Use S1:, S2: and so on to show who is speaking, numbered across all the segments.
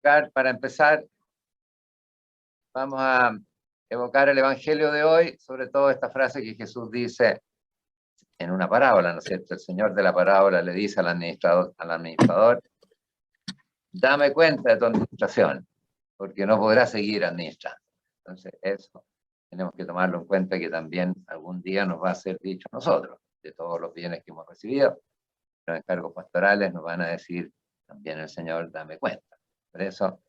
S1: Para empezar, vamos a evocar el Evangelio de hoy, sobre todo esta frase que Jesús dice en una parábola, ¿no es cierto? El Señor de la parábola le dice al administrador, dame cuenta de tu administración, porque no podrás seguir administrando. Entonces, eso tenemos que tomarlo en cuenta, que también algún día nos va a ser dicho a nosotros, de todos los bienes que hemos recibido. Los encargos pastorales nos van a decir también el Señor, dame cuenta. Por eso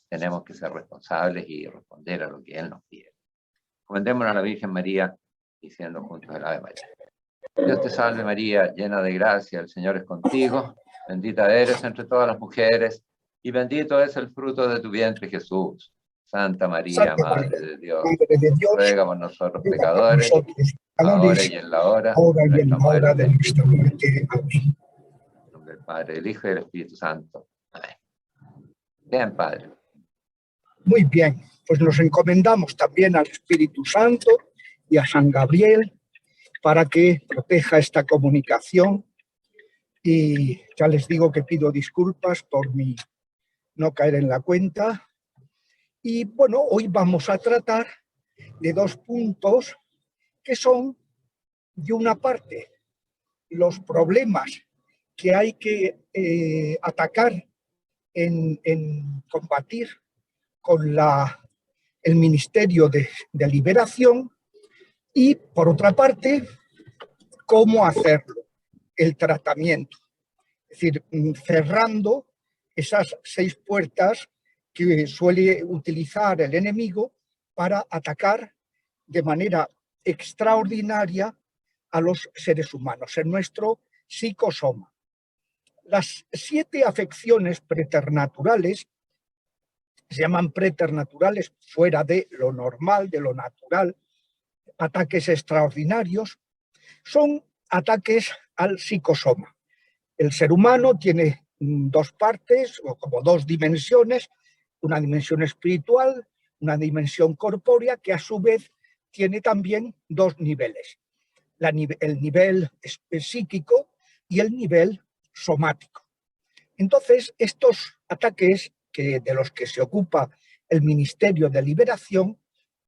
S1: tenemos que ser responsables y responder a lo que Él nos pide. Comentémonos a la Virgen María, diciendo juntos el Ave María. Dios te salve María, llena de gracia, el Señor es contigo, bendita eres entre todas las mujeres, y bendito es el fruto de tu vientre Jesús. Santa María, Madre de Dios, ruega por nosotros pecadores, ahora y en la hora de nuestra muerte. Amén. En nombre del Padre, del Hijo y del Espíritu Santo. Amén. Bien, Padre.
S2: Muy bien, pues nos encomendamos también al Espíritu Santo y a San Gabriel para que proteja esta comunicación, y ya les digo que pido disculpas por mi no caer en la cuenta. Y bueno, hoy vamos a tratar de dos puntos que son, de una parte, los problemas que hay que atacar en combatir con el Ministerio de Liberación, y por otra parte, cómo hacerlo, el tratamiento. Es decir, cerrando esas 6 puertas que suele utilizar el enemigo para atacar de manera extraordinaria a los seres humanos, en nuestro psicosoma. Las 7 afecciones preternaturales se llaman preternaturales, fuera de lo normal, de lo natural, ataques extraordinarios, son ataques al psicosoma. El ser humano tiene 2 partes, o como 2 dimensiones, una dimensión espiritual, una dimensión corpórea, que a su vez tiene también 2 niveles, el nivel psíquico y el nivel somático. Entonces, estos ataques de los que se ocupa el Ministerio de Liberación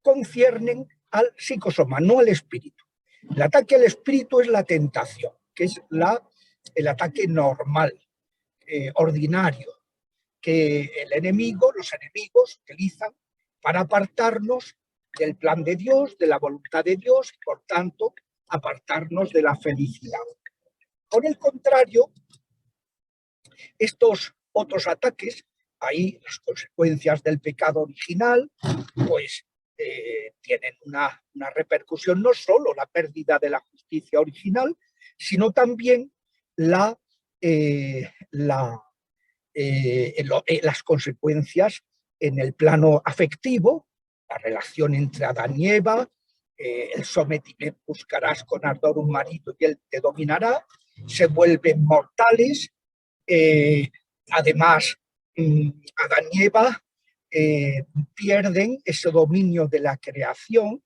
S2: conciernen al psicosoma, no al espíritu. El ataque al espíritu es la tentación, que es el ataque normal, ordinario, que los enemigos utilizan para apartarnos del plan de Dios, de la voluntad de Dios, y por tanto, apartarnos de la felicidad. Por el contrario, estos otros ataques, ahí las consecuencias del pecado original, pues tienen una repercusión, no solo la pérdida de la justicia original, sino también las consecuencias en el plano afectivo, la relación entre Adán y Eva, el sometimiento, buscarás con ardor un marido y él te dominará, se vuelven mortales. Además, Adán y Eva pierden ese dominio de la creación,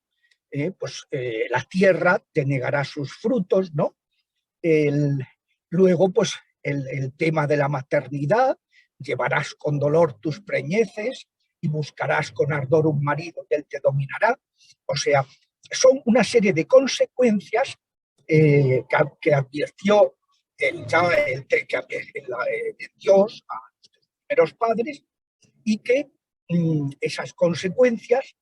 S2: la tierra te negará sus frutos, ¿no? Luego, pues, el tema de la maternidad, llevarás con dolor tus preñeces y buscarás con ardor un marido que él te dominará. O sea, son una serie de consecuencias que advirtió Dios a nuestros primeros padres, y que esas consecuencias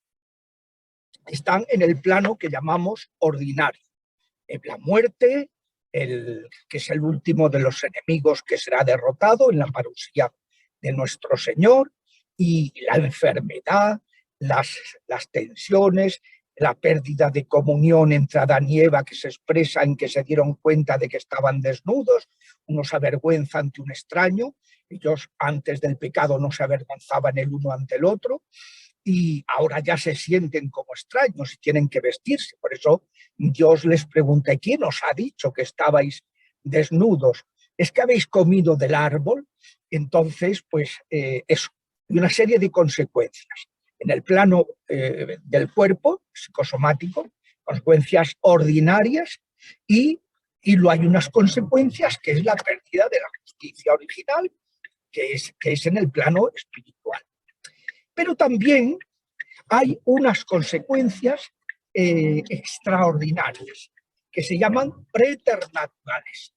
S2: están en el plano que llamamos ordinario. La muerte, que es el último de los enemigos que será derrotado en la parusía de nuestro Señor, y la enfermedad, las tensiones, la pérdida de comunión entre Adán y Eva, que se expresa en que se dieron cuenta de que estaban desnudos, uno se avergüenza ante un extraño, ellos antes del pecado no se avergonzaban el uno ante el otro, y ahora ya se sienten como extraños y tienen que vestirse. Por eso Dios les pregunta: ¿quién os ha dicho que estabais desnudos? ¿Es que habéis comido del árbol? Entonces, pues eso, y una serie de consecuencias. En el plano del cuerpo, psicosomático, consecuencias ordinarias, y luego hay unas consecuencias que es la pérdida de la justicia original, que es en el plano espiritual. Pero también hay unas consecuencias extraordinarias que se llaman preternaturales.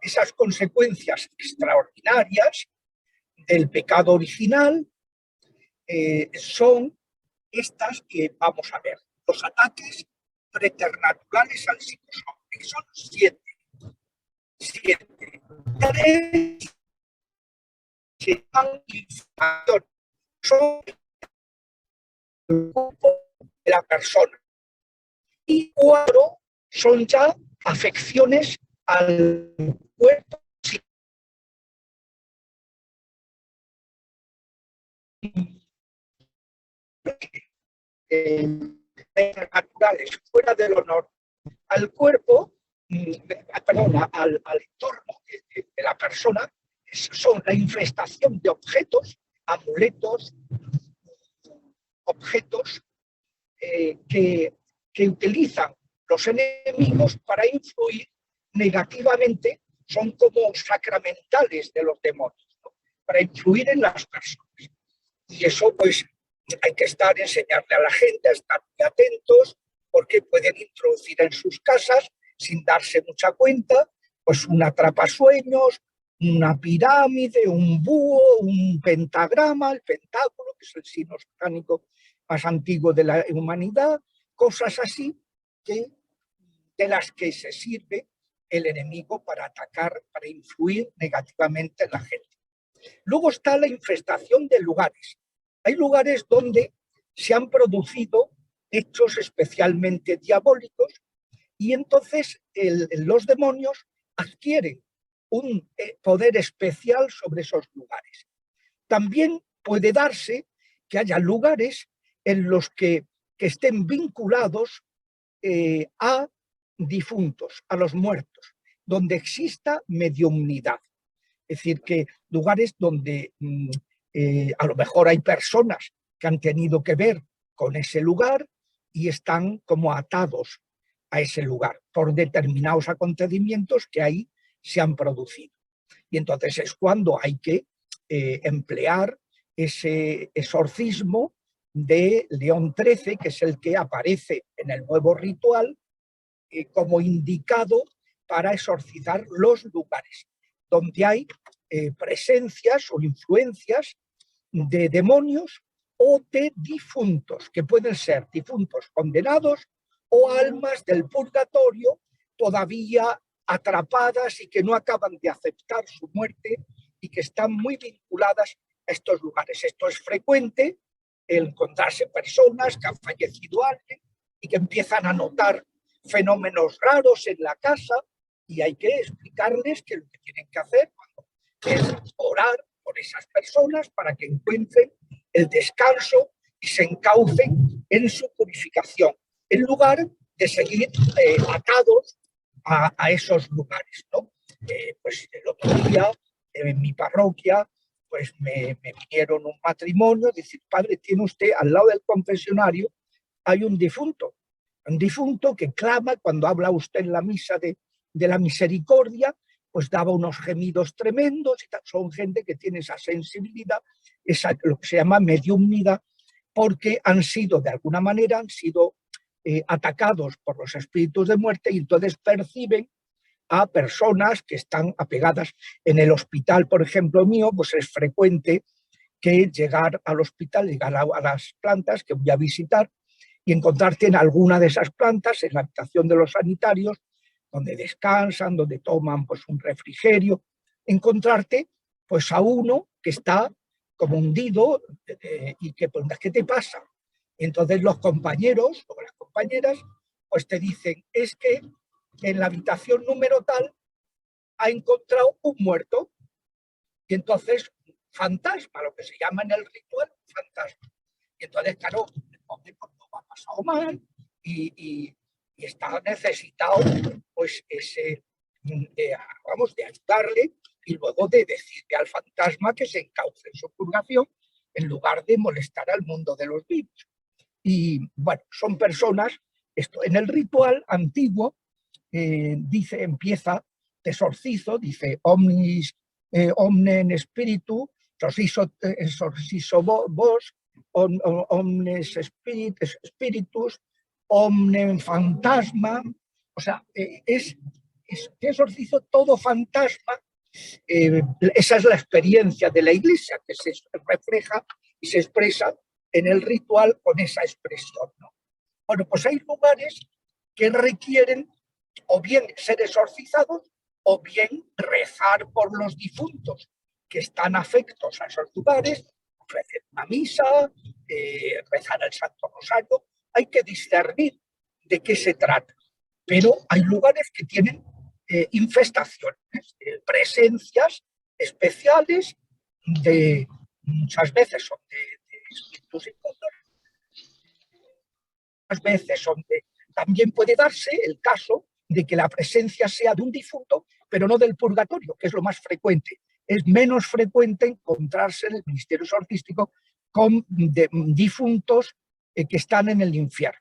S2: Esas consecuencias extraordinarias del pecado original son estas que vamos a ver. Los ataques preternaturales al psicosoma, que son 7. 3 se llaman infracciones, son el cuerpo de la persona. Y 4 son ya afecciones al cuerpo. Naturales, fuera del honor al cuerpo, perdón, al entorno de la persona, son la infestación de objetos, amuletos, objetos que utilizan los enemigos para influir negativamente, son como sacramentales de los demonios, ¿no? Para influir en las personas. Y eso pues hay que enseñarle a la gente a estar muy atentos, porque pueden introducir en sus casas, sin darse mucha cuenta, pues un atrapasueños, una pirámide, un búho, un pentagrama, el pentáculo, que es el signo satánico más antiguo de la humanidad, cosas así de las que se sirve el enemigo para atacar, para influir negativamente en la gente. Luego está la infestación de lugares. Hay lugares donde se han producido hechos especialmente diabólicos y entonces los demonios adquieren un poder especial sobre esos lugares. También puede darse que haya lugares en los que estén vinculados a difuntos, a los muertos, donde exista mediumnidad. Es decir, que lugares donde a lo mejor hay personas que han tenido que ver con ese lugar y están como atados a ese lugar por determinados acontecimientos que ahí se han producido. Y entonces es cuando hay que emplear ese exorcismo de León XIII, que es el que aparece en el nuevo ritual como indicado para exorcizar los lugares donde hay presencias o influencias de demonios o de difuntos, que pueden ser difuntos condenados o almas del purgatorio todavía atrapadas y que no acaban de aceptar su muerte y que están muy vinculadas a estos lugares. Esto es frecuente, el encontrarse personas que han fallecido antes y que empiezan a notar fenómenos raros en la casa, y hay que explicarles que lo que tienen que hacer es orar por esas personas para que encuentren el descanso y se encaucen en su purificación, en lugar de seguir atados a esos lugares, ¿no? Pues el otro día en mi parroquia pues me vinieron un matrimonio, decir, padre, tiene usted al lado del confesionario, hay un difunto que clama cuando habla usted en la misa de la misericordia, pues daba unos gemidos tremendos, y son gente que tiene esa sensibilidad, lo que se llama mediumnidad, porque han sido, de alguna manera, han sido atacados por los espíritus de muerte y entonces perciben a personas que están apegadas. En el hospital, por ejemplo, mío, pues es frecuente que llegar al hospital, llegar a las plantas que voy a visitar y encontrarte en alguna de esas plantas, en la habitación de los sanitarios, donde descansan, donde toman pues un refrigerio, encontrarte pues a uno que está como hundido y que preguntas, ¿qué te pasa? Entonces los compañeros o las compañeras pues te dicen, es que en la habitación número tal ha encontrado un muerto, y entonces fantasma, lo que se llama en el ritual fantasma. Y entonces, claro, el hombre pues, no ha pasado mal y está necesitado pues ese, vamos, de ayudarle y luego de decirle al fantasma que se encauce en su purgación en lugar de molestar al mundo de los vivos. Y bueno, son personas, esto en el ritual antiguo dice, empieza, te exorcizo, dice omnis omnen spiritu, exorciso vos, omnes spiritus, omnen fantasma, o sea, es que exorcizo todo fantasma. Esa es la experiencia de la Iglesia, que se refleja y se expresa en el ritual con esa expresión, ¿no? Bueno, pues hay lugares que requieren o bien ser exorcizados o bien rezar por los difuntos que están afectos a esos lugares, ofrecer una misa, rezar el Santo Rosario. Hay que discernir de qué se trata, pero hay lugares que tienen infestaciones, presencias especiales, muchas veces son de espíritus inmundos, muchas veces son de... También puede darse el caso de que la presencia sea de un difunto, pero no del purgatorio, que es lo más frecuente. Es menos frecuente encontrarse en el ministerio exorcístico con difuntos que están en el infierno,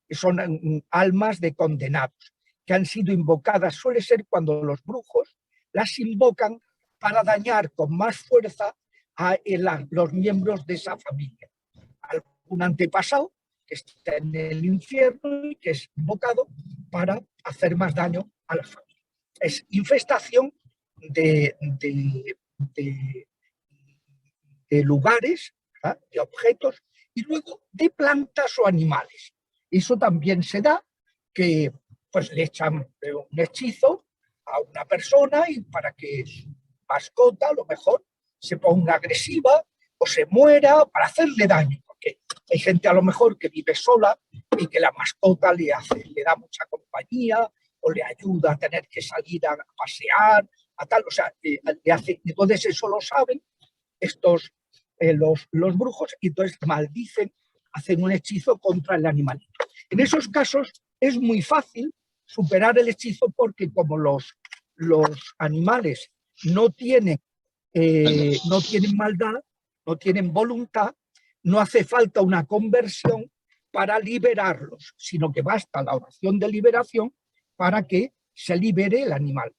S2: que son almas de condenados, que han sido invocadas. Suele ser cuando los brujos las invocan para dañar con más fuerza a los miembros de esa familia. Algún antepasado que está en el infierno y que es invocado para hacer más daño a la familia. Es infestación de lugares, ¿verdad?, de objetos, y luego de plantas o animales. Eso también se da, que pues le echan un hechizo a una persona y para que su mascota a lo mejor se ponga agresiva o se muera, para hacerle daño, porque hay gente a lo mejor que vive sola y que la mascota le da mucha compañía o le ayuda a tener que salir a pasear, a tal, o sea, le hace. Entonces eso lo saben los brujos, y entonces maldicen, hacen un hechizo contra el animalito. En esos casos es muy fácil superar el hechizo, porque como los animales no tienen maldad, no tienen voluntad, no hace falta una conversión para liberarlos, sino que basta la oración de liberación para que se libere el animal.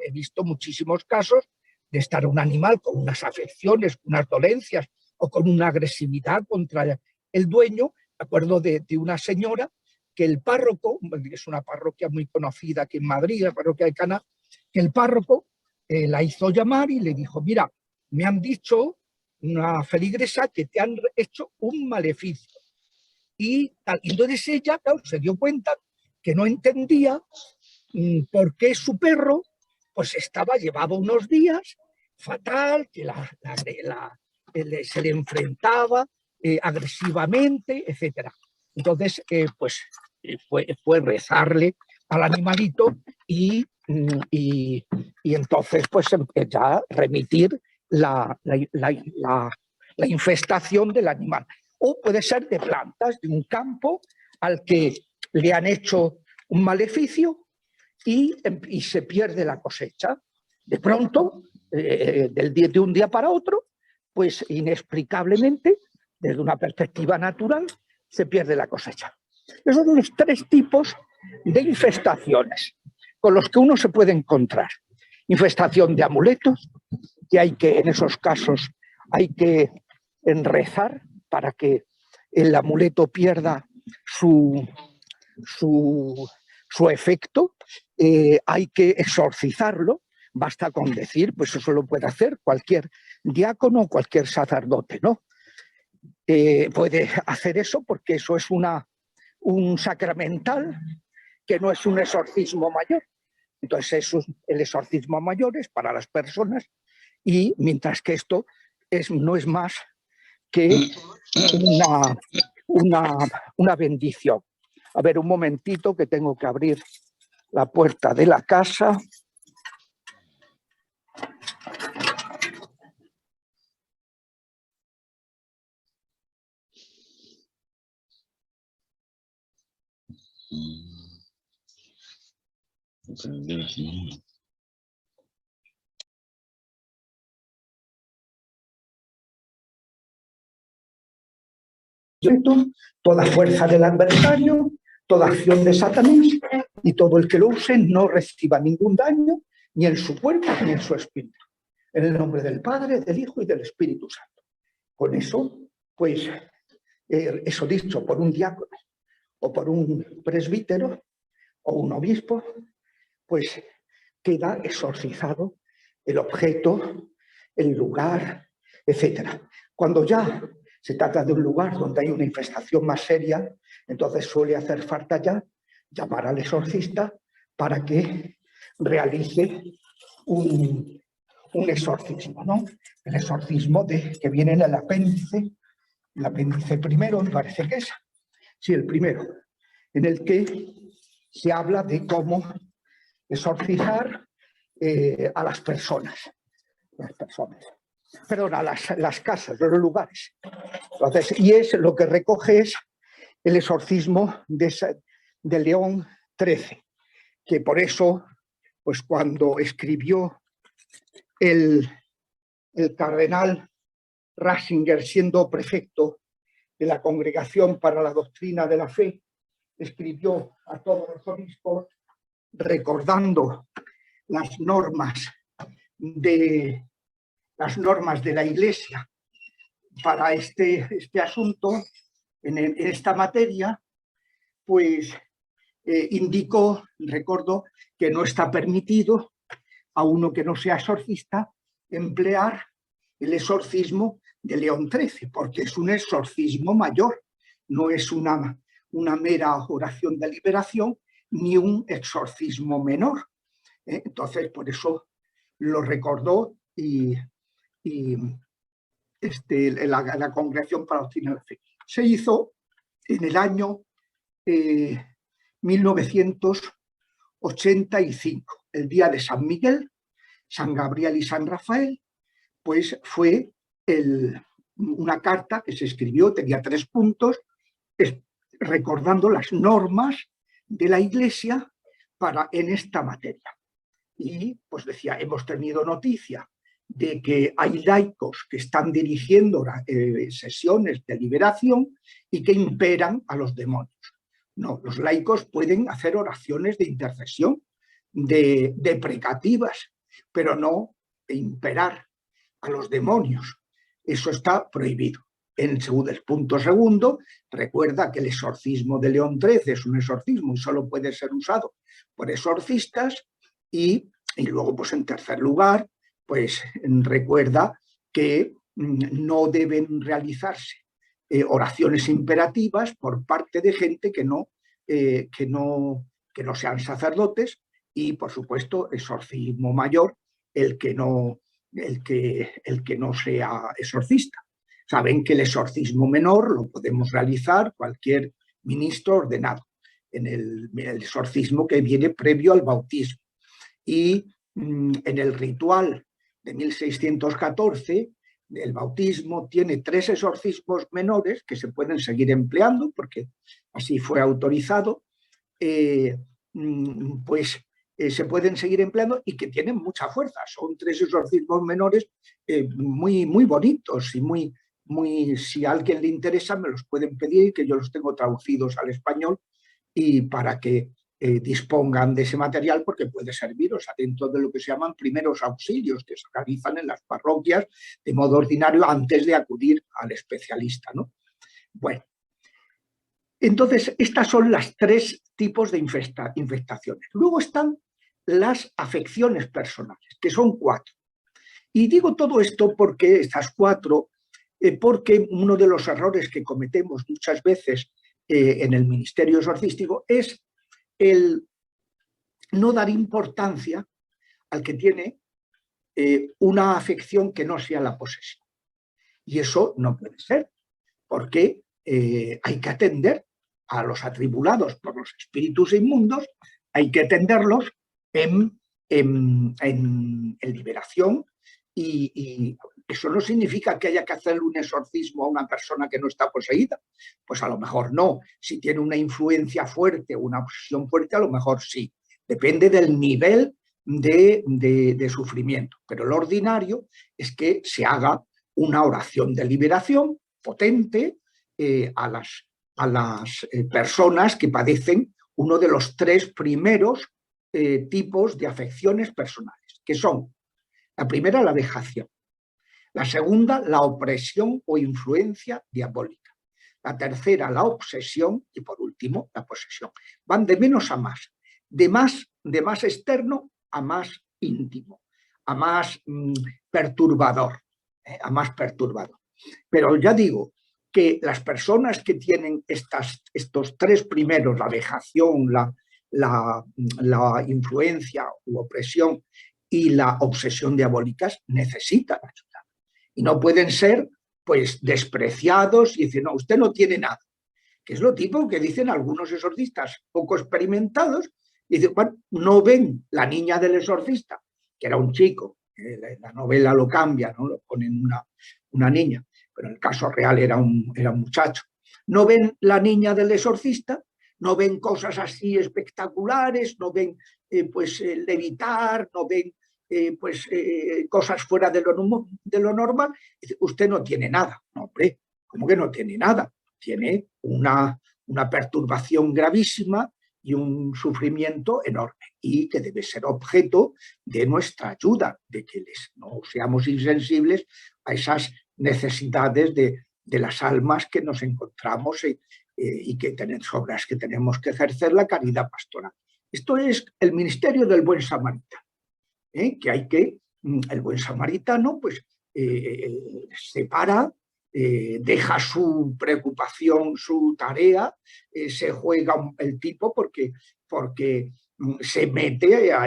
S2: He visto muchísimos casos de estar un animal con unas afecciones, unas dolencias o con una agresividad contra el dueño. Me acuerdo de una señora que el párroco, es una parroquia muy conocida aquí en Madrid, la parroquia de Caná, que el párroco la hizo llamar y le dijo: mira, me han dicho, una feligresa, que te han hecho un maleficio. Y entonces ella, claro, se dio cuenta que no entendía por qué su perro pues llevaba unos días fatal, que se le enfrentaba agresivamente, etc. Entonces, pues fue rezarle al animalito y entonces pues ya remitir la infestación del animal. O puede ser de plantas, de un campo al que le han hecho un maleficio y se pierde la cosecha. De pronto, de un día para otro, pues inexplicablemente, desde una perspectiva natural, se pierde la cosecha. Esos son los tres tipos de infestaciones con los que uno se puede encontrar. Infestación de amuletos, que en esos casos hay que rezar para que el amuleto pierda su efecto. Hay que exorcizarlo. Basta con decir, pues eso lo puede hacer cualquier diácono o cualquier sacerdote, ¿no? Puede hacer eso, porque eso es un sacramental, que no es un exorcismo mayor. Entonces el exorcismo mayor es para las personas, y mientras que esto no es más que una bendición. A ver, un momentito, que tengo que abrir la puerta de la casa. Toda fuerza del adversario, toda acción de Satanás, y todo el que lo use no reciba ningún daño, ni en su cuerpo ni en su espíritu. En el nombre del Padre, del Hijo y del Espíritu Santo. Con eso, pues, eso dicho por un diácono o por un presbítero o un obispo, pues queda exorcizado el objeto, el lugar, etc. Cuando ya se trata de un lugar donde hay una infestación más seria, entonces suele hacer falta ya llamar al exorcista para que realice un exorcismo, ¿no? El exorcismo que viene en el apéndice primero, me parece que es, sí, el primero, en el que se habla de cómo exorcizar a las personas, perdón, a las casas, los lugares. Entonces, y es lo que recoge es el exorcismo de León XIII, que por eso, pues cuando escribió el cardenal Ratzinger, siendo prefecto de la Congregación para la Doctrina de la Fe, escribió a todos los obispos recordando las normas de la Iglesia para este asunto, en esta materia, pues indicó, recuerdo, que no está permitido a uno que no sea exorcista emplear el exorcismo de León XIII, porque es un exorcismo mayor, no es una mera oración de liberación ni un exorcismo menor. Entonces, por eso lo recordó la Congregación para la Doctrina de la Fe. Se hizo en el año 1985, el día de San Miguel, San Gabriel y San Rafael, pues fue una carta que se escribió, tenía 3 puntos, recordando las normas de la Iglesia en esta materia. Y pues decía, hemos tenido noticia de que hay laicos que están dirigiendo sesiones de liberación y que imperan a los demonios. No, los laicos pueden hacer oraciones de intercesión, de precativas, pero no de imperar a los demonios. Eso está prohibido. En el punto segundo, recuerda que el exorcismo de León XIII es un exorcismo y solo puede ser usado por exorcistas. Y luego, pues en tercer lugar, pues recuerda que no deben realizarse oraciones imperativas por parte de gente que no sean sacerdotes, y por supuesto exorcismo mayor el que no sea exorcista. Saben que el exorcismo menor lo podemos realizar cualquier ministro ordenado, en el exorcismo que viene previo al bautismo. Y en el ritual de 1614, el bautismo tiene 3 exorcismos menores que se pueden seguir empleando, porque así fue autorizado, pues se pueden seguir empleando y que tienen mucha fuerza. Son 3 exorcismos menores muy, muy bonitos y si a alguien le interesa me los pueden pedir, que yo los tengo traducidos al español, y para que dispongan de ese material, porque puede serviros dentro de lo que se llaman primeros auxilios que se realizan en las parroquias de modo ordinario antes de acudir al especialista, ¿no? Bueno, entonces estas son las 3 tipos de infestaciones. Luego están las afecciones personales, que son 4. Y digo todo esto porque estas 4, porque uno de los errores que cometemos muchas veces en el ministerio exorcístico es el no dar importancia al que tiene una afección que no sea la posesión. Y eso no puede ser, porque hay que atender a los atribulados por los espíritus inmundos, hay que atenderlos en liberación, y eso no significa que haya que hacer un exorcismo a una persona que no está poseída. Pues a lo mejor no. Si tiene una influencia fuerte o una obsesión fuerte, a lo mejor sí. Depende del nivel de sufrimiento. Pero lo ordinario es que se haga una oración de liberación potente a las personas que padecen uno de los 3 primeros tipos de afecciones personales, que son La primera, la vejación. La segunda, la opresión o influencia diabólica. La tercera, la obsesión. Y por último, la posesión. Van de menos a más. De más externo a más íntimo, a más perturbador. A más perturbador. Pero ya digo que las personas que tienen estos tres primeros, la vejación, la influencia u opresión y la obsesión diabólicas, necesitan ayuda. Y no pueden ser pues despreciados y decir, no, usted no tiene nada. Que es lo tipo que dicen algunos exorcistas poco experimentados, y dicen, bueno, no ven La niña del exorcista, que era un chico, la novela lo cambia, ¿no? Lo ponen una niña, pero en el caso real era un muchacho. No ven La niña del exorcista, no ven cosas así espectaculares, no ven levitar, no ven cosas fuera de lo normal. Usted no tiene nada. No, hombre, ¿cómo que no tiene nada? Tiene una perturbación gravísima y un sufrimiento enorme, y que debe ser objeto de nuestra ayuda, de que no seamos insensibles a esas necesidades de las almas que nos encontramos y sobre las que tenemos que ejercer la caridad pastoral. Esto es el ministerio del buen samaritano, que el buen samaritano pues se para, deja su preocupación, su tarea, se juega el tipo porque se mete a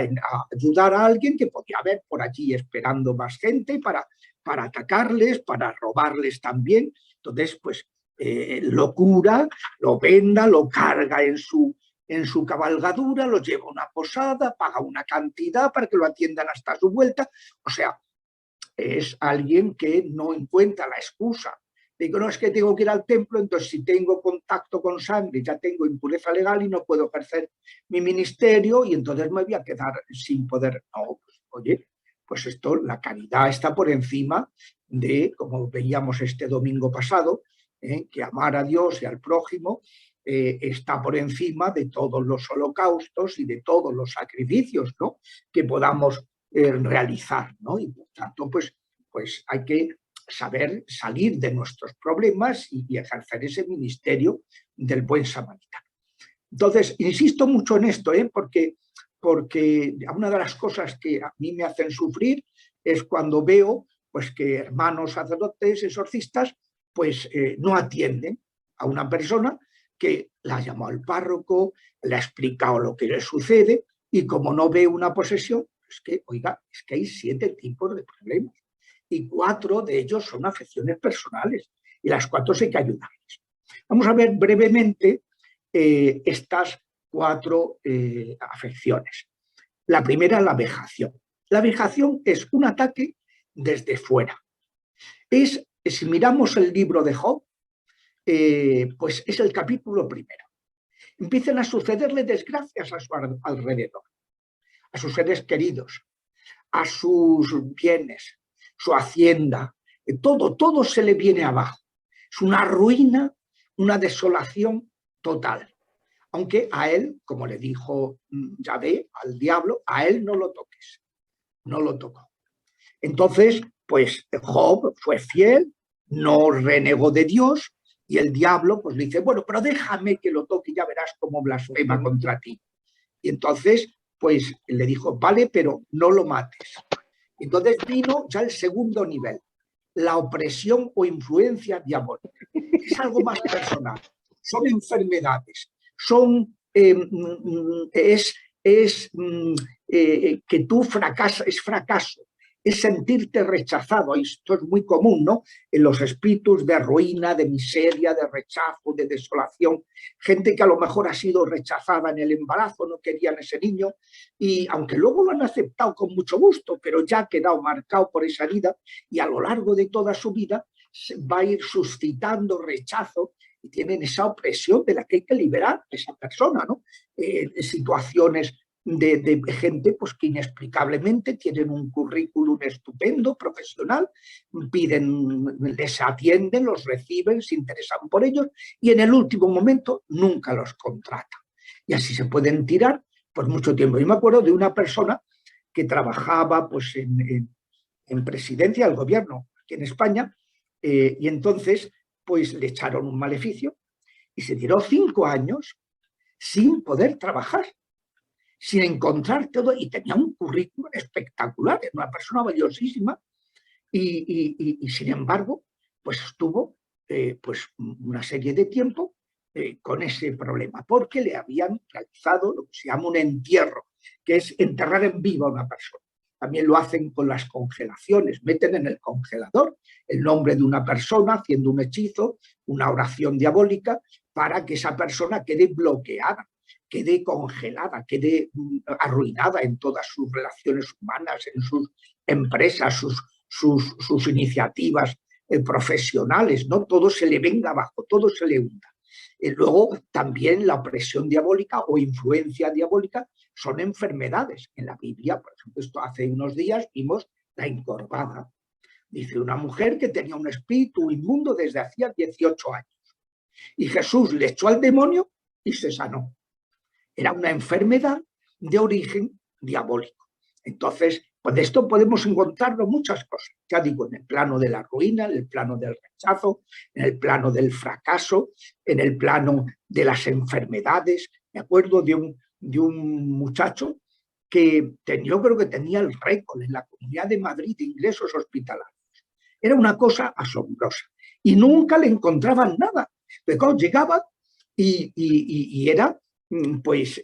S2: ayudar a alguien que podía haber por allí esperando más gente para atacarles, para robarles también. Entonces, pues lo cura, lo venda, lo carga en su cabalgadura, lo lleva a una posada, paga una cantidad para que lo atiendan hasta su vuelta. O sea, es alguien que no encuentra la excusa. Digo, no, es que tengo que ir al templo, entonces si tengo contacto con sangre ya tengo impureza legal y no puedo ejercer mi ministerio y entonces me voy a quedar sin poder. No, pues, oye, pues esto, la caridad está por encima de, como veíamos este domingo pasado, que amar a Dios y al prójimo está por encima de todos los holocaustos y de todos los sacrificios, ¿no?, que podamos realizar, ¿no? Y por tanto, pues hay que saber salir de nuestros problemas y ejercer ese ministerio del buen samaritano. Entonces, insisto mucho en esto, porque una de las cosas que a mí me hacen sufrir es cuando veo pues, que hermanos sacerdotes, exorcistas, pues no atienden a una persona que la ha llamado al párroco, le ha explicado lo que le sucede y como no ve una posesión, es que, oiga, es que hay 7 tipos de problemas y 4 de ellos son afecciones personales y las 4 hay que ayudarles. Vamos a ver brevemente estas 4 afecciones. La primera, la vejación. La vejación es un ataque desde fuera. Si miramos el libro de Job, pues es el capítulo primero. Empiezan a sucederle desgracias a su alrededor, a sus seres queridos, a sus bienes, su hacienda, todo se le viene abajo. Es una ruina, una desolación total. Aunque a él, como le dijo Yahvé al diablo, a él no lo toques. No lo tocó. Entonces, pues Job fue fiel, no renegó de Dios, y el diablo pues le dice, bueno, pero déjame que lo toque y ya verás cómo blasfema contra ti. Y entonces, pues le dijo, vale, pero no lo mates. Entonces vino ya el segundo nivel, la opresión o influencia diabólica. Es algo más personal, son enfermedades, son, que tú fracasas, es fracaso, es sentirte rechazado. Esto es muy común, ¿no?, en los espíritus de ruina, de miseria, de rechazo, de desolación. Gente que a lo mejor ha sido rechazada en el embarazo, no querían ese niño, y aunque luego lo han aceptado con mucho gusto, pero ya ha quedado marcado por esa vida, y a lo largo de toda su vida va a ir suscitando rechazo, y tienen esa opresión de la que hay que liberar a esa persona, ¿no? Situaciones de gente pues, que inexplicablemente tienen un currículum estupendo, profesional, les atienden, los reciben, se interesan por ellos y en el último momento nunca los contratan. Y así se pueden tirar por mucho tiempo. Yo me acuerdo de una persona que trabajaba pues, en en presidencia del gobierno aquí en España, y entonces pues le echaron un maleficio y se tiró 5 años sin poder trabajar, sin encontrar todo, y tenía un currículum espectacular, era una persona valiosísima, y sin embargo, pues estuvo pues una serie de tiempo con ese problema, porque le habían realizado lo que se llama un entierro, que es enterrar en vivo a una persona. También lo hacen con las congelaciones, meten en el congelador el nombre de una persona haciendo un hechizo, una oración diabólica, para que esa persona quede bloqueada, quede congelada, quede arruinada en todas sus relaciones humanas, en sus empresas, sus iniciativas profesionales, ¿no? Todo se le venga abajo, todo se le hunda. Luego también la opresión diabólica o influencia diabólica son enfermedades. En la Biblia, por ejemplo, esto hace unos días vimos la encorvada. Dice una mujer que tenía un espíritu inmundo desde hacía 18 años. Y Jesús le echó al demonio y se sanó. Era una enfermedad de origen diabólico. Entonces, pues de esto podemos encontrarlo muchas cosas. Ya digo, en el plano de la ruina, en el plano del rechazo, en el plano del fracaso, en el plano de las enfermedades. Me acuerdo de un muchacho que yo creo que tenía el récord en la Comunidad de Madrid de ingresos hospitalarios. Era una cosa asombrosa. Y nunca le encontraban nada. Pero cuando llegaba y era, pues,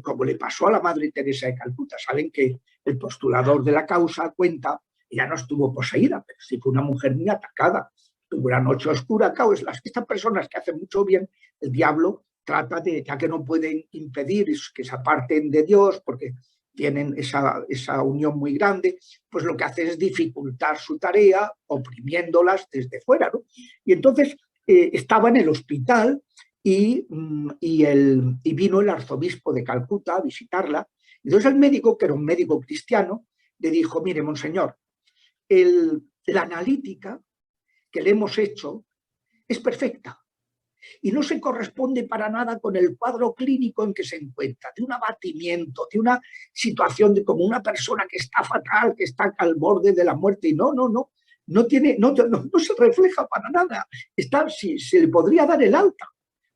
S2: como le pasó a la Madre Teresa de Calcuta. Saben que el postulador de la causa cuenta, ella no estuvo poseída, pero sí fue una mujer muy atacada. Tuvo una noche oscura. Claro, estas personas que hacen mucho bien, el diablo trata de, ya que no pueden impedir que se aparten de Dios, porque tienen esa unión muy grande, pues lo que hace es dificultar su tarea, oprimiéndolas desde fuera, ¿no? Y entonces estaba en el hospital y vino el arzobispo de Calcuta a visitarla. Entonces el médico, que era un médico cristiano, le dijo: mire, monseñor, la analítica que le hemos hecho es perfecta y no se corresponde para nada con el cuadro clínico en que se encuentra, de un abatimiento, de una situación de como una persona que está fatal, que está al borde de la muerte. Y no se refleja para nada. Se le podría dar el alta,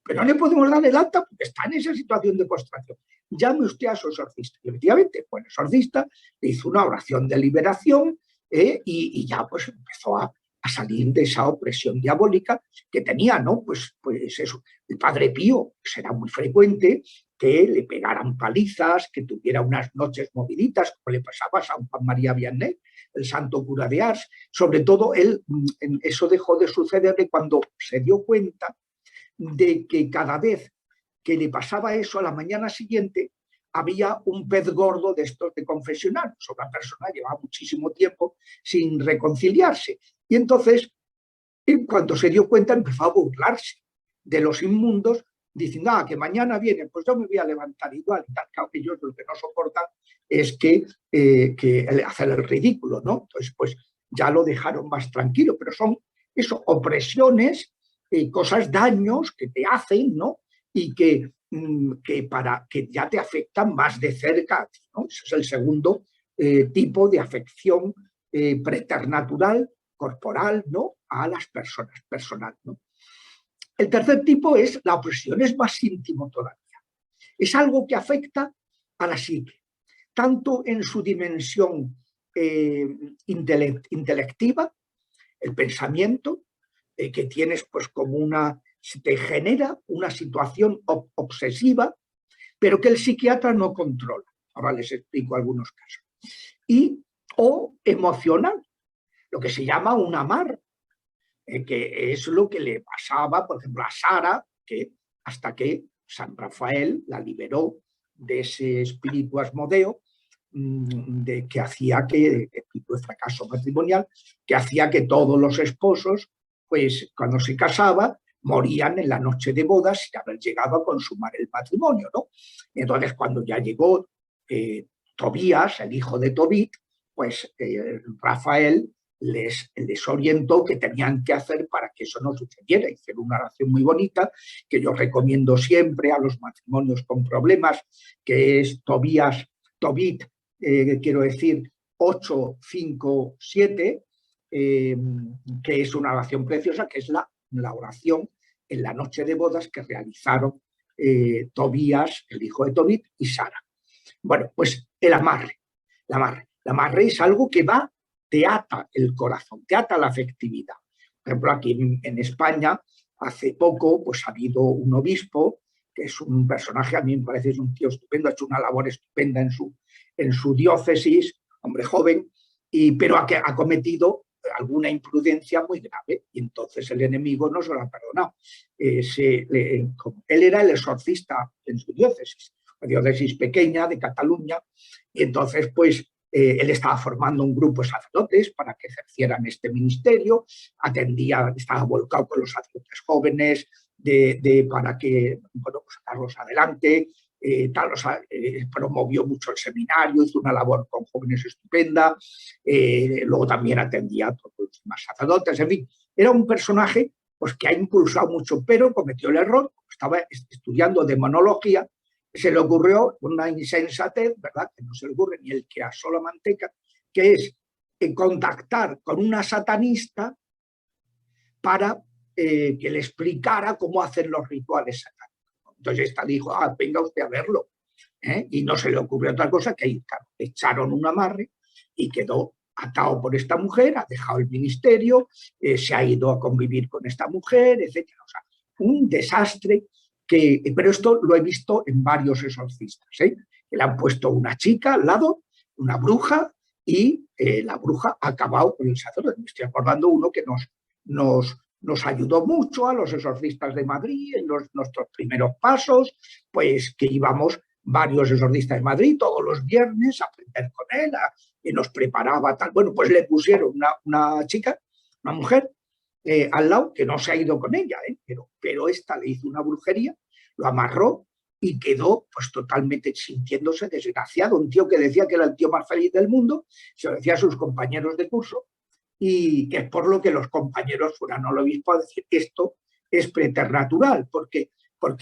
S2: pero no le podemos dar el alta porque está en esa situación de postración. Llame usted a su exorcista. Y efectivamente, pues el exorcista le hizo una oración de liberación y ya pues empezó a salir de esa opresión diabólica que tenía, ¿no? Pues eso, el Padre Pío, pues era muy frecuente que le pegaran palizas, que tuviera unas noches moviditas, como le pasaba a San Juan María Vianney, el santo cura de Ars. Sobre todo, eso dejó de sucederle cuando se dio cuenta de que cada vez que le pasaba eso, a la mañana siguiente había un pez gordo de estos de confesionario. Una persona llevaba muchísimo tiempo sin reconciliarse. Y entonces, cuando se dio cuenta, empezó a burlarse de los inmundos, diciendo: que mañana vienen, pues yo me voy a levantar igual. Claro, que ellos lo que no soportan es que hacer el ridículo, ¿no? Entonces, pues ya lo dejaron más tranquilo, pero son eso, opresiones, cosas, daños que te hacen, ¿no? Y que ya te afectan más de cerca, ¿no? Ese es el segundo tipo de afección preternatural, corporal, ¿no? A las personas, personal, ¿no? El tercer tipo es la opresión, es más íntimo todavía. Es algo que afecta a la psique, tanto en su dimensión intelectiva, el pensamiento, que tienes pues como te genera una situación obsesiva, pero que el psiquiatra no controla. Ahora les explico algunos casos. O emocional, lo que se llama un amar, que es lo que le pasaba, por ejemplo, a Sara, que hasta que San Rafael la liberó de ese espíritu asmodeo, que hacía que, espíritu de fracaso matrimonial, que hacía que todos los esposos, pues cuando se casaba, morían en la noche de bodas sin haber llegado a consumar el matrimonio, ¿no? Entonces, cuando ya llegó Tobías, el hijo de Tobit, pues Rafael les orientó qué tenían que hacer para que eso no sucediera. Hicieron una oración muy bonita que yo recomiendo siempre a los matrimonios con problemas, que es Tobit, quiero decir, 857, que es una oración preciosa, que es la oración en la noche de bodas que realizaron Tobías, el hijo de Tobit, y Sara. Bueno, pues el amarre. El amarre es algo que te ata el corazón, te ata la afectividad. Por ejemplo, aquí en España, hace poco, pues ha habido un obispo, que es un personaje, a mí me parece, es un tío estupendo, ha hecho una labor estupenda en su diócesis, hombre joven, pero ha cometido alguna imprudencia muy grave, y entonces el enemigo no se lo ha perdonado. Él era el exorcista en su diócesis, una diócesis pequeña de Cataluña, y entonces pues él estaba formando un grupo de sacerdotes para que ejercieran este ministerio, estaba volcado con los sacerdotes jóvenes para que, bueno, pues sacarlos adelante, promovió mucho el seminario, hizo una labor con jóvenes estupenda, luego también atendía a todos los demás sacerdotes, en fin, era un personaje pues, que ha impulsado mucho, pero cometió el error, estaba estudiando demonología, se le ocurrió una insensatez, ¿verdad?, que no se le ocurre ni el que asó la manteca, que es contactar con una satanista para que le explicara cómo hacer los rituales satánicos. Entonces esta dijo, venga usted a verlo. Y no se le ocurrió otra cosa que claro, echaron un amarre y quedó atado por esta mujer, ha dejado el ministerio, se ha ido a convivir con esta mujer, etc. O sea, un desastre, pero esto lo he visto en varios exorcistas. Que le han puesto una chica al lado, una bruja, y la bruja ha acabado con el sacerdote. Me estoy acordando uno que nos ayudó mucho a los exorcistas de Madrid en nuestros primeros pasos, pues que íbamos varios exorcistas de Madrid todos los viernes a aprender con él, que nos preparaba tal. Bueno, pues le pusieron una chica, una mujer, al lado, que no se ha ido con ella, pero esta le hizo una brujería, lo amarró y quedó pues totalmente sintiéndose desgraciado. Un tío que decía que era el tío más feliz del mundo, se lo decía a sus compañeros de curso, y que es por lo que los compañeros fueron al obispo a decir que esto es preternatural, porque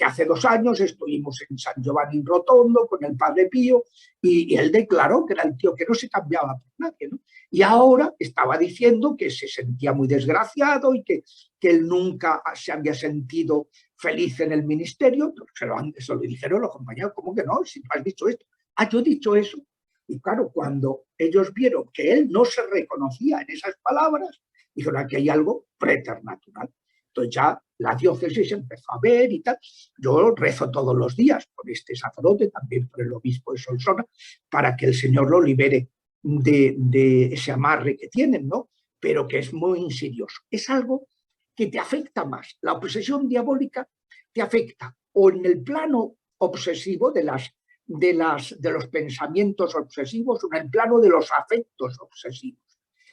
S2: hace 2 años estuvimos en San Giovanni Rotondo con el Padre Pío y él declaró que era el tío que no se cambiaba por nadie, ¿no? Y ahora estaba diciendo que se sentía muy desgraciado y que él nunca se había sentido feliz en el ministerio. Eso lo dijeron los compañeros, ¿cómo que no? Si tú has dicho esto. Yo he dicho eso. Y claro, cuando ellos vieron que él no se reconocía en esas palabras, dijeron, aquí hay algo preternatural. Entonces ya la diócesis empezó a ver y tal. Yo rezo todos los días por este sacerdote, también por el obispo de Solsona, para que el Señor lo libere de ese amarre que tienen, ¿no? Pero que es muy insidioso. Es algo que te afecta más. La obsesión diabólica te afecta o en el plano obsesivo de los pensamientos obsesivos o en el plano de los afectos obsesivos.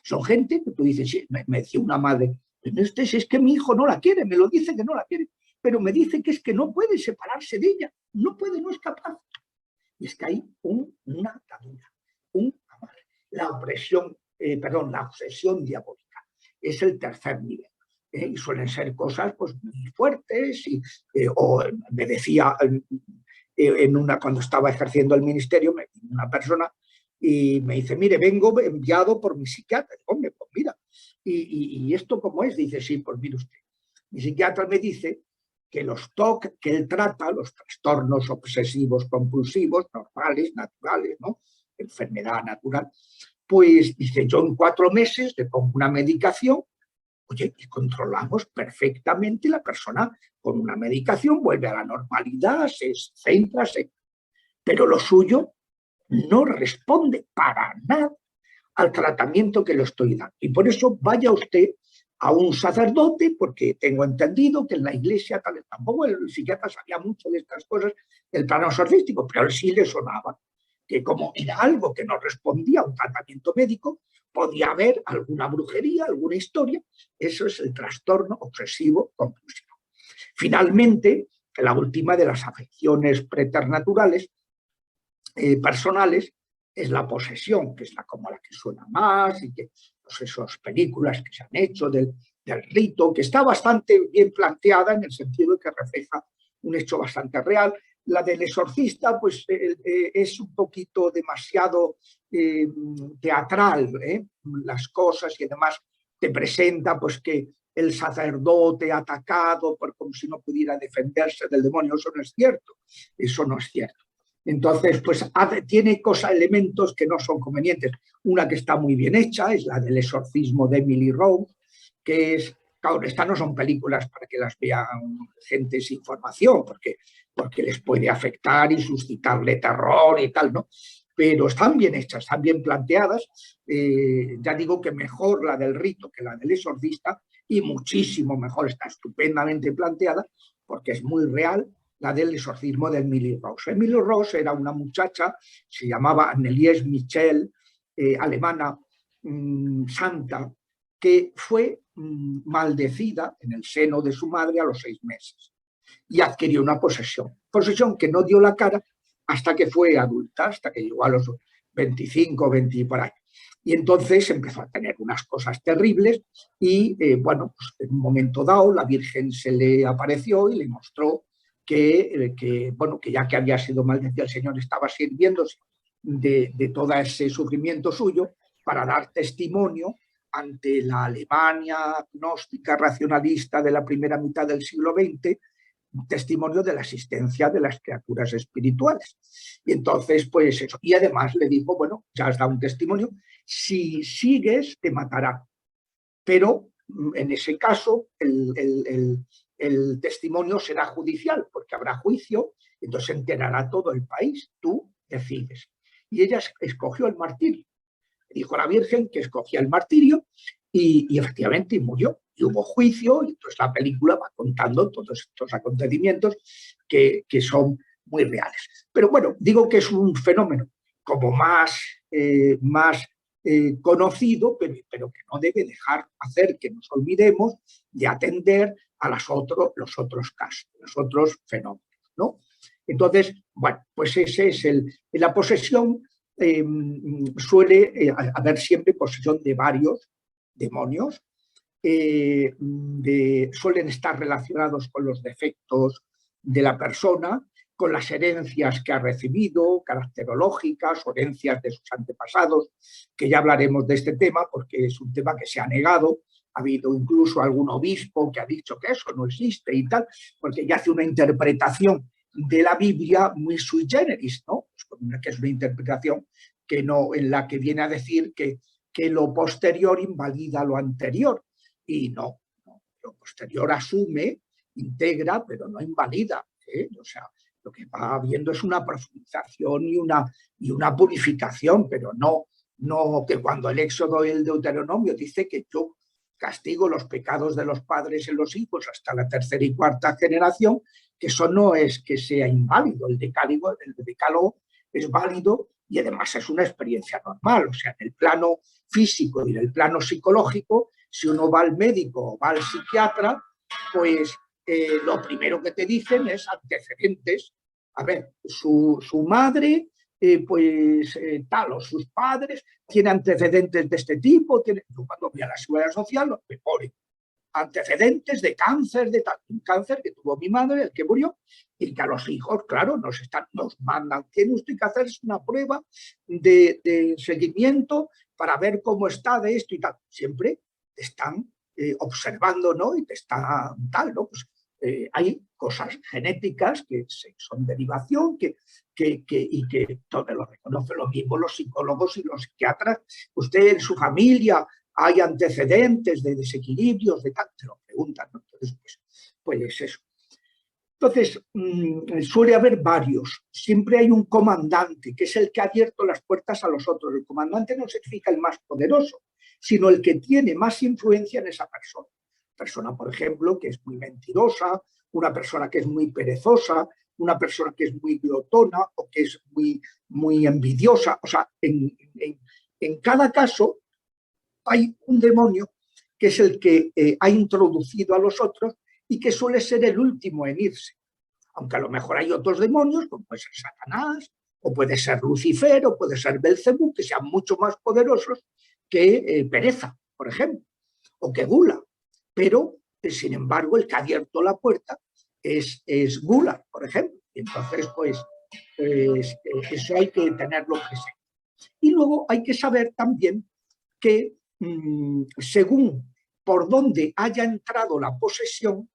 S2: Son gente que tú dices, sí, me decía una madre, es que mi hijo no la quiere, me lo dice que no la quiere, pero me dice que es que no puede separarse de ella, no puede, no es capaz. Y es que hay una atadura, un amarre. La obsesión diabólica es el tercer nivel. Y suelen ser cosas pues, muy fuertes, o me decía cuando estaba ejerciendo el ministerio, una persona y me dice, mire, vengo enviado por mi psiquiatra. Digo, hombre, pues mira, ¿y esto cómo es? Dice, sí, pues mire usted. Mi psiquiatra me dice que los TOC que él trata, los trastornos obsesivos compulsivos, normales, naturales, ¿no? Enfermedad natural, pues dice, yo en 4 meses le pongo una medicación, oye, y controlamos perfectamente, la persona con una medicación vuelve a la normalidad, se centra, pero lo suyo no responde para nada al tratamiento que le estoy dando. Y por eso vaya usted a un sacerdote, porque tengo entendido que en la iglesia, tampoco el psiquiatra sabía mucho de estas cosas, el plano exorcístico, pero a él sí le sonaba que como era algo que no respondía a un tratamiento médico, podía haber alguna brujería, alguna historia. Eso es el trastorno obsesivo compulsivo. Finalmente, la última de las afecciones preternaturales personales es la posesión, que es como la que suena más, y que pues, esas películas que se han hecho del rito, que está bastante bien planteada en el sentido de que refleja un hecho bastante real. La del exorcista pues es un poquito demasiado teatral, las cosas, y además te presenta pues que el sacerdote atacado por como si no pudiera defenderse del demonio. Eso no es cierto, eso no es cierto. Entonces, pues tiene elementos que no son convenientes. Una que está muy bien hecha es la del exorcismo de Emily Rose, que es, claro, estas no son películas para que las vean gente sin formación, porque les puede afectar y suscitarle terror y tal, ¿no? Pero están bien hechas, están bien planteadas. Ya digo que mejor la del rito que la del exorcista, y muchísimo mejor, está estupendamente planteada, porque es muy real, la del exorcismo de Emily Rose. Emily Rose era una muchacha, se llamaba Anneliese Michel, alemana, santa, que fue maldecida en el seno de su madre a los 6 meses y adquirió una posesión que no dio la cara hasta que fue adulta, hasta que llegó a los 25, 20 por ahí. Y entonces empezó a tener unas cosas terribles y, bueno, pues en un momento dado la Virgen se le apareció y le mostró bueno, que ya que había sido maldecida, el Señor estaba sirviéndose de todo ese sufrimiento suyo para dar testimonio ante la Alemania gnóstica racionalista de la primera mitad del siglo XX, testimonio de la existencia de las criaturas espirituales. Y entonces, pues eso. Y además le dijo, bueno, ya has dado un testimonio, si sigues te matará. Pero en ese caso el testimonio será judicial, porque habrá juicio, entonces se enterará todo el país, tú decides. Y ella escogió el martirio. Dijo a la Virgen que escogía el martirio y efectivamente murió. Y hubo juicio, y entonces la película va contando todos estos acontecimientos que son muy reales. Pero bueno, digo que es un fenómeno como más conocido, pero que no debe hacer que nos olvidemos de atender a los otros casos, los otros fenómenos, ¿no? Entonces, bueno, pues ese es la posesión. Suele haber siempre posesión de varios demonios, suelen estar relacionados con los defectos de la persona, con las herencias que ha recibido, caracterológicas, o herencias de sus antepasados, que ya hablaremos de este tema porque es un tema que se ha negado. Ha habido incluso algún obispo que ha dicho que eso no existe y tal, porque ya hace una interpretación de la Biblia muy sui generis, ¿no? Que es una interpretación que no, en la que viene a decir que lo posterior invalida lo anterior. Y no, lo posterior asume, integra, pero no invalida, ¿eh? O sea, lo que va habiendo es una profundización y una purificación, pero no que cuando el Éxodo y el Deuteronomio dice que yo castigo los pecados de los padres en los hijos hasta la tercera y cuarta generación, que eso no es que sea inválido. El decálogo es válido y además es una experiencia normal. O sea, en el plano físico y en el plano psicológico, si uno va al médico o va al psiquiatra, pues lo primero que te dicen es antecedentes. A ver, su madre, tal, o sus padres tienen antecedentes de este tipo. Yo cuando voy a la seguridad social me pone antecedentes de cáncer, un cáncer que tuvo mi madre, el que murió, y que a los hijos, claro, nos mandan, tiene usted que hacer una prueba de seguimiento para ver cómo está de esto y tal. Siempre te están observando, ¿no? Y te están tal, ¿no? Pues hay cosas genéticas que son derivación, y que todo lo reconoce lo mismo los psicólogos y los psiquiatras. Usted en su familia hay antecedentes de desequilibrios, de tal, te lo preguntan, ¿no? Entonces, pues eso. Entonces, suele haber varios. Siempre hay un comandante, que es el que ha abierto las puertas a los otros. El comandante no significa el más poderoso, sino el que tiene más influencia en esa persona. Persona, por ejemplo, que es muy mentirosa, una persona que es muy perezosa, una persona que es muy glotona o que es muy envidiosa. O sea, en cada caso hay un demonio que es el que ha introducido a los otros y que suele ser el último en irse. Aunque a lo mejor hay otros demonios, como puede ser Satanás, o puede ser Lucifer, o puede ser Belcebú, que sean mucho más poderosos que Pereza, por ejemplo, o que Gula. Pero, sin embargo, el que ha abierto la puerta es Gula, por ejemplo. Entonces, pues eso hay que tenerlo presente. Y luego hay que saber también que según por dónde haya entrado la posesión,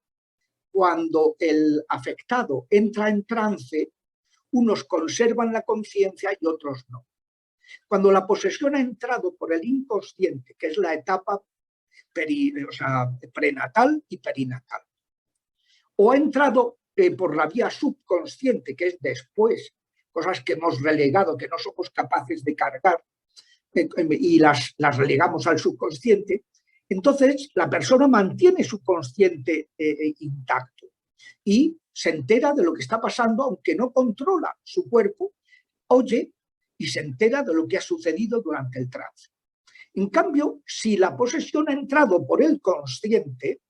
S2: cuando el afectado entra en trance, unos conservan la conciencia y otros no. Cuando la posesión ha entrado por el inconsciente, que es la etapa prenatal y perinatal, o ha entrado por la vía subconsciente, que es después, cosas que hemos relegado, que no somos capaces de cargar, y las relegamos al subconsciente, entonces la persona mantiene su consciente intacto y se entera de lo que está pasando, aunque no controla su cuerpo, oye y se entera de lo que ha sucedido durante el trance. En cambio, si la posesión ha entrado por el consciente,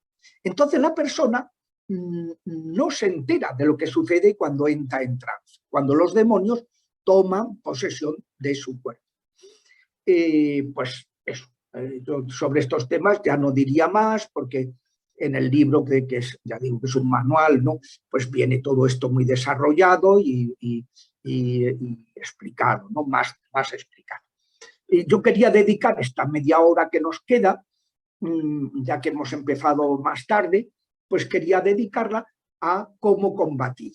S2: entonces la persona no se entera de lo que sucede cuando entra en trance, cuando los demonios toman posesión de su cuerpo. Pues eso, yo sobre estos temas ya no diría más, porque en el libro, que es, ya digo que es un manual, ¿no? Pues viene todo esto muy desarrollado y explicado, ¿no? Más explicado. Yo quería dedicar esta media hora que nos queda, ya que hemos empezado más tarde, pues quería dedicarla a cómo combatir.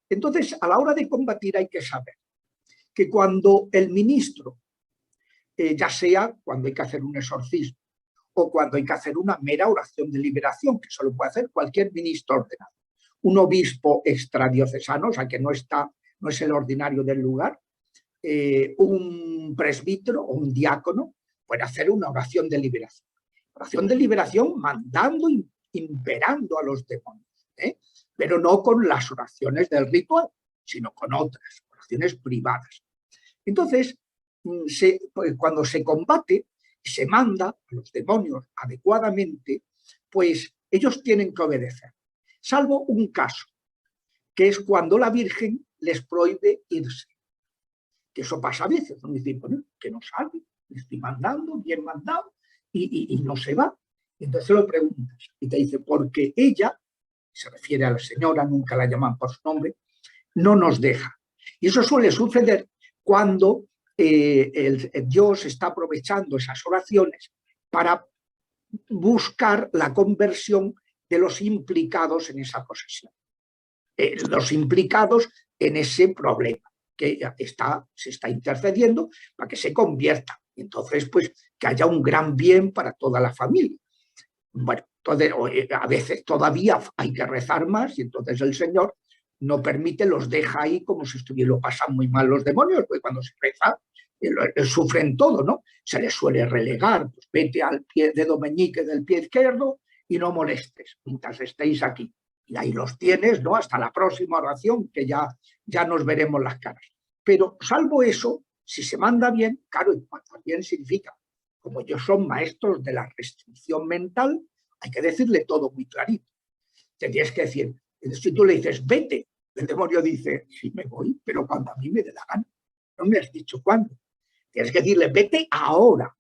S2: Entonces, a la hora de combatir hay que saber que cuando el ministro, ya sea cuando hay que hacer un exorcismo o cuando hay que hacer una mera oración de liberación, que eso lo puede hacer cualquier ministro ordenado, un obispo extradiocesano, o sea que no es el ordinario del lugar, un presbítero o un diácono puede hacer una oración de liberación. Oración de liberación mandando, imperando a los demonios, pero no con las oraciones del ritual, sino con otras oraciones privadas. Entonces, cuando se combate y se manda a los demonios adecuadamente, pues ellos tienen que obedecer, salvo un caso, que es cuando la Virgen les prohíbe irse. Que eso pasa a veces, ¿no? Dicen, bueno, que no salga, le estoy mandando, bien mandado, y no se va. Entonces lo preguntas y te dice, porque ella, se refiere a la señora, nunca la llaman por su nombre, no nos deja. Y eso suele suceder cuando Dios está aprovechando esas oraciones para buscar la conversión de los implicados en esa posesión, los implicados en ese problema que se está intercediendo para que se convierta. Entonces, pues, que haya un gran bien para toda la familia. Bueno, entonces, a veces todavía hay que rezar más y entonces el Señor no permite, los deja ahí como si lo pasan muy mal los demonios, porque cuando se reza, sufren todo, ¿no? Se les suele relegar, pues vete al pie de Domeñique del pie izquierdo y no molestes mientras estéis aquí. Y ahí los tienes, ¿no? Hasta la próxima oración, que ya nos veremos las caras. Pero salvo eso, si se manda bien, claro, y también significa, como ellos son maestros de la restricción mental, hay que decirle todo muy clarito. Te tienes que decir, si tú le dices, vete, el demonio dice, sí me voy, pero cuando a mí me dé la gana. No me has dicho cuándo. Tienes que decirle, vete ahora.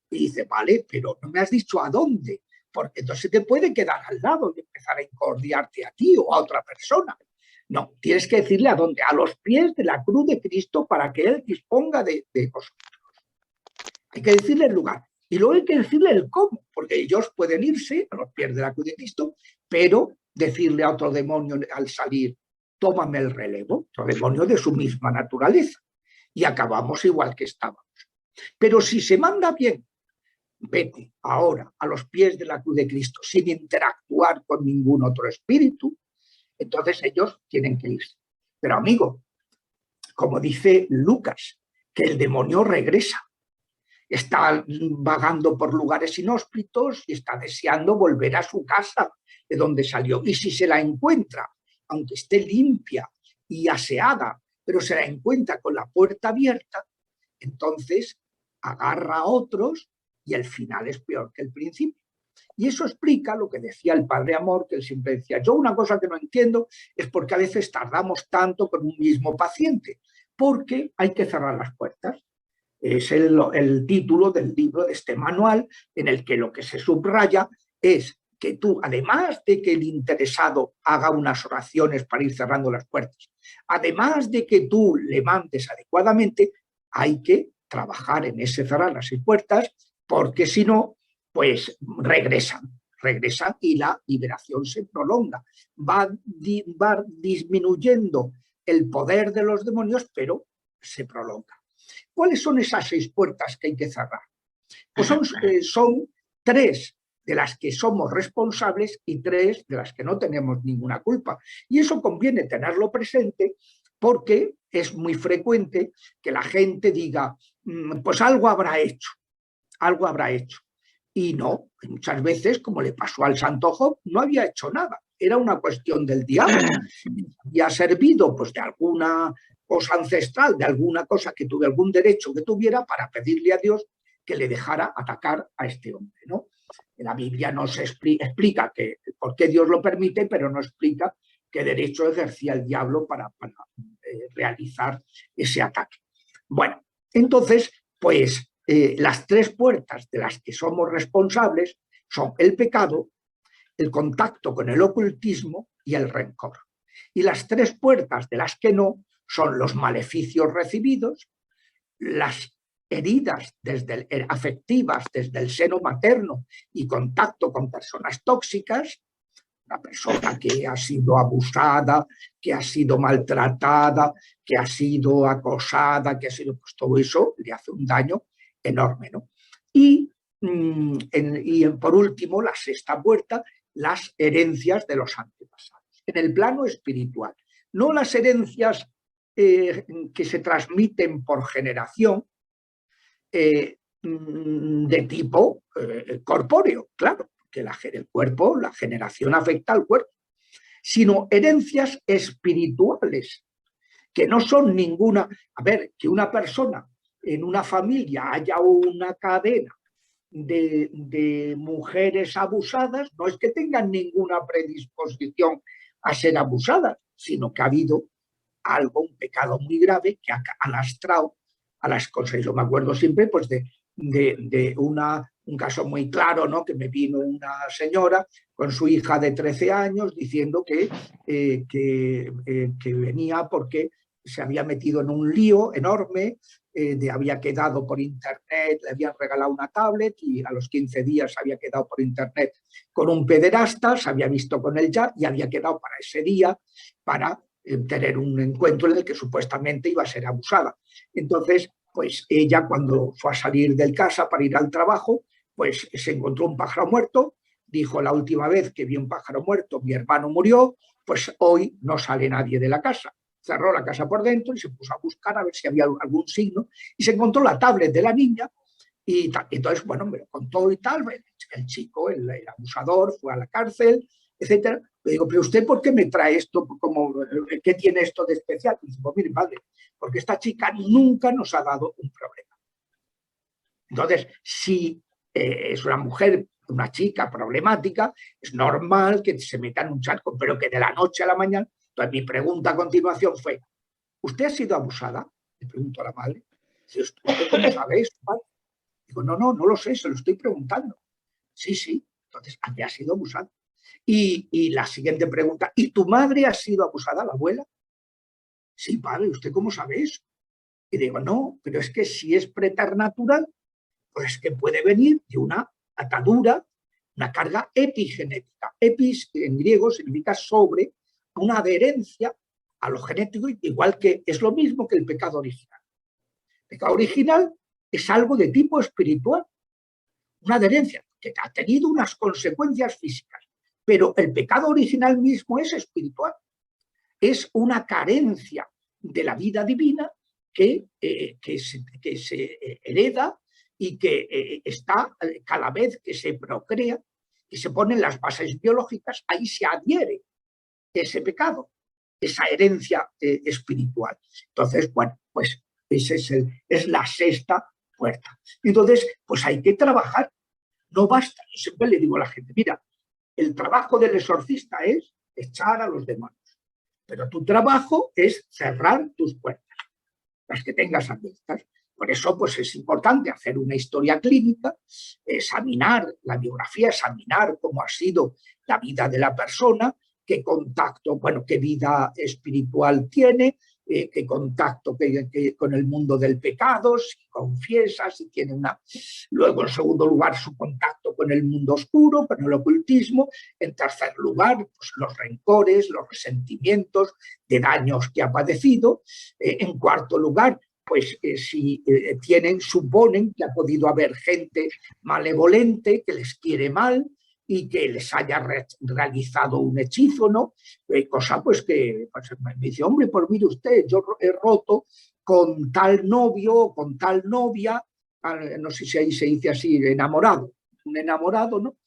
S2: Y dice, vale, pero no me has dicho a dónde, porque entonces te puede quedar al lado y empezar a incordiarte a ti o a otra persona. No, tienes que decirle a dónde, a los pies de la cruz de Cristo, para que Él disponga de vosotros. Hay que decirle el lugar. Y luego hay que decirle el cómo, porque ellos pueden irse a los pies de la cruz de Cristo, pero decirle a otro demonio al salir, tómame el relevo, otro demonio de su misma naturaleza. Y acabamos igual que estábamos. Pero si se manda bien, vete ahora a los pies de la cruz de Cristo sin interactuar con ningún otro espíritu, entonces ellos tienen que irse. Pero amigo, como dice Lucas, que el demonio regresa. Está vagando por lugares inhóspitos y está deseando volver a su casa de donde salió. Y si se la encuentra, aunque esté limpia y aseada, pero se la encuentra con la puerta abierta, entonces agarra a otros y el final es peor que el principio. Y eso explica lo que decía el Padre Amor, que él siempre decía, yo una cosa que no entiendo es por qué a veces tardamos tanto con un mismo paciente, porque hay que cerrar las puertas. Es el título del libro, de este manual, en el que lo que se subraya es que tú, además de que el interesado haga unas oraciones para ir cerrando las puertas, además de que tú le mandes adecuadamente, hay que trabajar en ese cerrar las 6 puertas, porque si no, pues regresan y la liberación se prolonga. Va disminuyendo el poder de los demonios, pero se prolonga. ¿Cuáles son esas 6 puertas que hay que cerrar? Pues son 3 de las que somos responsables y 3 de las que no tenemos ninguna culpa. Y eso conviene tenerlo presente porque es muy frecuente que la gente diga, pues algo habrá hecho. Y no, muchas veces, como le pasó al santo Job, no había hecho nada. Era una cuestión del diablo. Había servido pues, de alguna cosa ancestral, de alguna cosa que tuve, algún derecho que tuviera para pedirle a Dios que le dejara atacar a este hombre, ¿no? La Biblia nos explica por qué Dios lo permite, pero no explica qué derecho ejercía el diablo para realizar ese ataque. Bueno, entonces, pues las 3 puertas de las que somos responsables son el pecado, el contacto con el ocultismo y el rencor. Y las 3 puertas de las que no son los maleficios recibidos, las heridas afectivas desde el seno materno y contacto con personas tóxicas, una persona que ha sido abusada, que ha sido maltratada, que ha sido acosada, que ha sido, pues todo eso le hace un daño enorme, ¿no? Y por último, la 6ª puerta, las herencias de los antepasados. En el plano espiritual, no las herencias que se transmiten por generación de tipo corpóreo, claro, que el cuerpo, la generación afecta al cuerpo, sino herencias espirituales, que no son ninguna... A ver, que una persona en una familia haya una cadena de mujeres abusadas, no es que tengan ninguna predisposición a ser abusadas, sino que ha habido algo, un pecado muy grave que ha lastrado a las cosas. Yo me acuerdo siempre pues, de un caso muy claro, ¿no? Que me vino una señora con su hija de 13 años diciendo que venía porque se había metido en un lío enorme, había quedado por internet, le habían regalado una tablet y a los 15 días había quedado por internet con un pederasta, se había visto con él ya y había quedado para ese día para tener un encuentro en el que supuestamente iba a ser abusada. Entonces, pues ella cuando fue a salir de casa para ir al trabajo, pues se encontró un pájaro muerto, dijo la última vez que vi un pájaro muerto, mi hermano murió, pues hoy no sale nadie de la casa. Cerró la casa por dentro y se puso a buscar a ver si había algún signo y se encontró la tablet de la niña y entonces, bueno, me lo contó y tal, el chico, el abusador, fue a la cárcel, etcétera. Le digo, pero usted, ¿por qué me trae esto? ¿Qué tiene esto de especial? Y digo, mire, padre, porque esta chica nunca nos ha dado un problema. Entonces, si es una mujer, una chica problemática, es normal que se meta en un charco, pero que de la noche a la mañana. Entonces, mi pregunta a continuación fue, ¿usted ha sido abusada? Le pregunto a la madre. Si ¿usted cómo sabe eso, padre? Digo, no lo sé, se lo estoy preguntando. Sí, entonces había sido abusada. Y la siguiente pregunta, ¿y tu madre ha sido abusada, la abuela? Sí, padre, ¿usted cómo sabe eso? Y digo, no, pero es que si es preternatural, pues es que puede venir de una atadura, una carga epigenética. Epis en griego significa sobre, una adherencia a lo genético, igual que es lo mismo que el pecado original. El pecado original es algo de tipo espiritual, una adherencia que ha tenido unas consecuencias físicas, pero el pecado original mismo es espiritual. Es una carencia de la vida divina que se hereda y que está cada vez que se procrea, que se ponen las bases biológicas, ahí se adhiere ese pecado, esa herencia espiritual. Entonces, bueno, pues esa es la 6ª puerta. Entonces, pues hay que trabajar. No basta. Yo siempre le digo a la gente, mira, el trabajo del exorcista es echar a los demonios, pero tu trabajo es cerrar tus puertas, las que tengas abiertas. Por eso pues, es importante hacer una historia clínica, examinar la biografía, examinar cómo ha sido la vida de la persona, qué contacto, bueno, qué vida espiritual tiene, qué contacto con el mundo del pecado, si confiesa, si tiene una... Luego, en segundo lugar, su contacto con el mundo oscuro, con el ocultismo. En tercer lugar, pues, los rencores, los resentimientos de daños que ha padecido. En cuarto lugar, pues si suponen que ha podido haber gente malevolente que les quiere mal y que les haya realizado un hechizo, ¿no? Cosa pues que pues, me dice, hombre, pues mire usted, yo he roto con tal novio o con tal novia, no sé si ahí se dice así, enamorado, un enamorado, ¿no?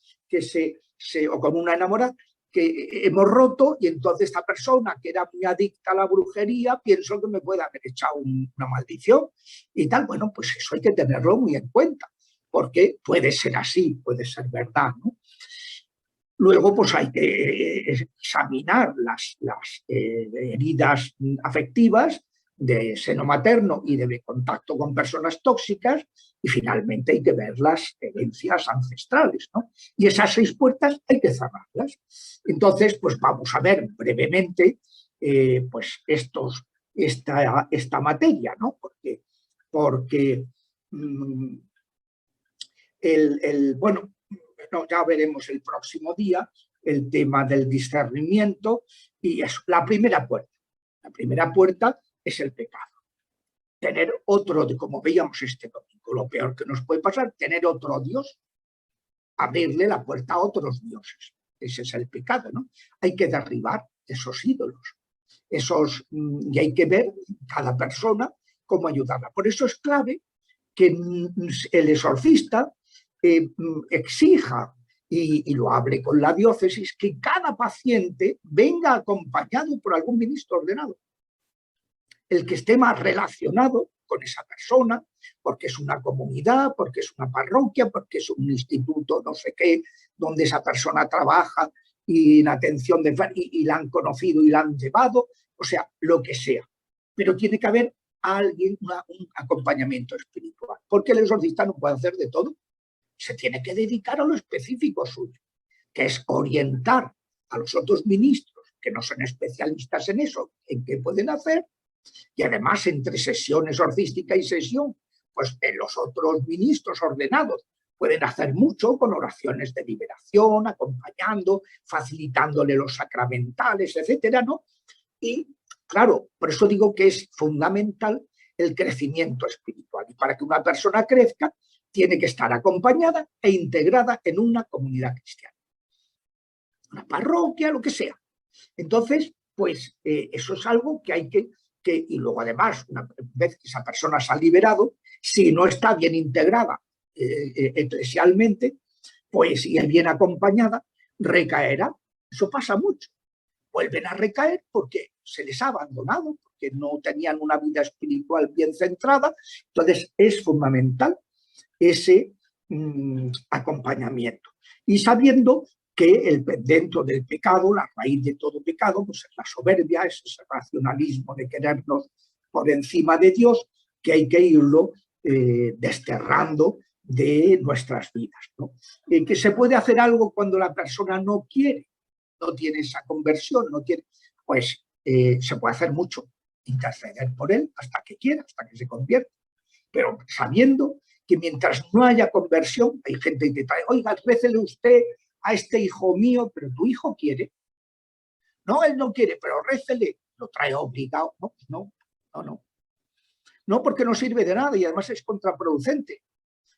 S2: O con una enamorada, que hemos roto y entonces esta persona que era muy adicta a la brujería, pienso que me puede haber echado una maldición y tal. Bueno, pues eso hay que tenerlo muy en cuenta, porque puede ser así, puede ser verdad, ¿no? Luego, pues hay que examinar las heridas afectivas de seno materno y de contacto con personas tóxicas, y finalmente hay que ver las herencias ancestrales, ¿no? Y esas 6 puertas hay que cerrarlas. Entonces, pues vamos a ver brevemente pues esta materia, ¿no? Porque bueno, no, ya veremos el próximo día el tema del discernimiento, y es la primera puerta. La primera puerta es el pecado. Tener otro, como veíamos este domingo, lo peor que nos puede pasar, tener otro Dios, abrirle la puerta a otros dioses. Ese es el pecado, ¿no? Hay que derribar esos ídolos, y hay que ver cada persona cómo ayudarla. Por eso es clave que el exorcista exija y lo hable con la diócesis, que cada paciente venga acompañado por algún ministro ordenado, el que esté más relacionado con esa persona, porque es una comunidad, porque es una parroquia, porque es un instituto no sé qué, donde esa persona trabaja y en atención y la han conocido y la han llevado, o sea, lo que sea. Pero tiene que haber alguien, un acompañamiento espiritual, porque el exorcista no puede hacer de todo. Se tiene que dedicar a lo específico suyo, que es orientar a los otros ministros que no son especialistas en eso, en qué pueden hacer, y además entre sesión exorcística y sesión, pues los otros ministros ordenados pueden hacer mucho con oraciones de liberación, acompañando, facilitándole los sacramentales, etcétera, ¿no? Y claro, por eso digo que es fundamental el crecimiento espiritual, y para que una persona crezca tiene que estar acompañada e integrada en una comunidad cristiana, una parroquia, lo que sea. Entonces, pues eso es algo que hay que y luego además, una vez que esa persona se ha liberado, si no está bien integrada eclesialmente, pues y bien acompañada, recaerá. Eso pasa mucho. Vuelven a recaer porque se les ha abandonado, porque no tenían una vida espiritual bien centrada. Entonces, es fundamental ese acompañamiento. Y sabiendo que dentro del pecado, la raíz de todo pecado, pues es la soberbia, es ese racionalismo de querernos por encima de Dios, que hay que irlo desterrando de nuestras vidas, ¿no? Que se puede hacer algo cuando la persona no quiere, no tiene esa conversión, no tiene, pues se puede hacer mucho, interceder por él hasta que quiera, hasta que se convierta, pero sabiendo que mientras no haya conversión, hay gente que trae, oiga, récele usted a este hijo mío, pero tu hijo quiere. No, él no quiere, pero récele, lo trae obligado. No, porque no sirve de nada y además es contraproducente.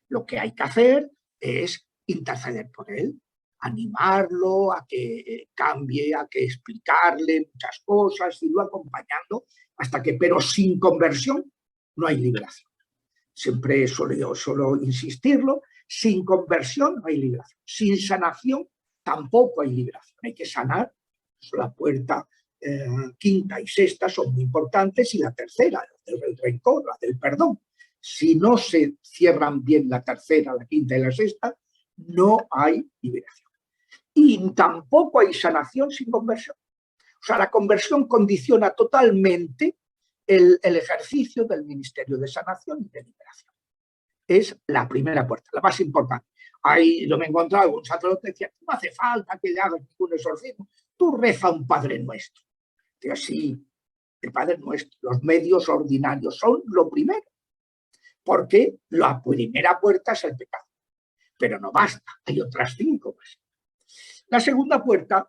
S2: Lo que hay que hacer es interceder por él, animarlo a que cambie, a que explicarle muchas cosas, irlo acompañando hasta que, pero sin conversión no hay liberación. Siempre suelo insistirlo, sin conversión no hay liberación, sin sanación tampoco hay liberación. Hay que sanar, la puerta quinta y sexta son muy importantes, y la tercera, la del rencor, la del perdón. Si no se cierran bien la tercera, la quinta y la sexta, no hay liberación. Y tampoco hay sanación sin conversión. O sea, la conversión condiciona totalmente el ejercicio del ministerio de sanación y de liberación. Es la primera puerta, la más importante. Ahí yo me he encontrado un sacerdote que decía, no hace falta que le hagas ningún exorcismo, tú reza un Padre Nuestro. Digo, sí, el Padre Nuestro, los medios ordinarios son lo primero, porque la primera puerta es el pecado. Pero no basta, hay otras 5 más. La segunda puerta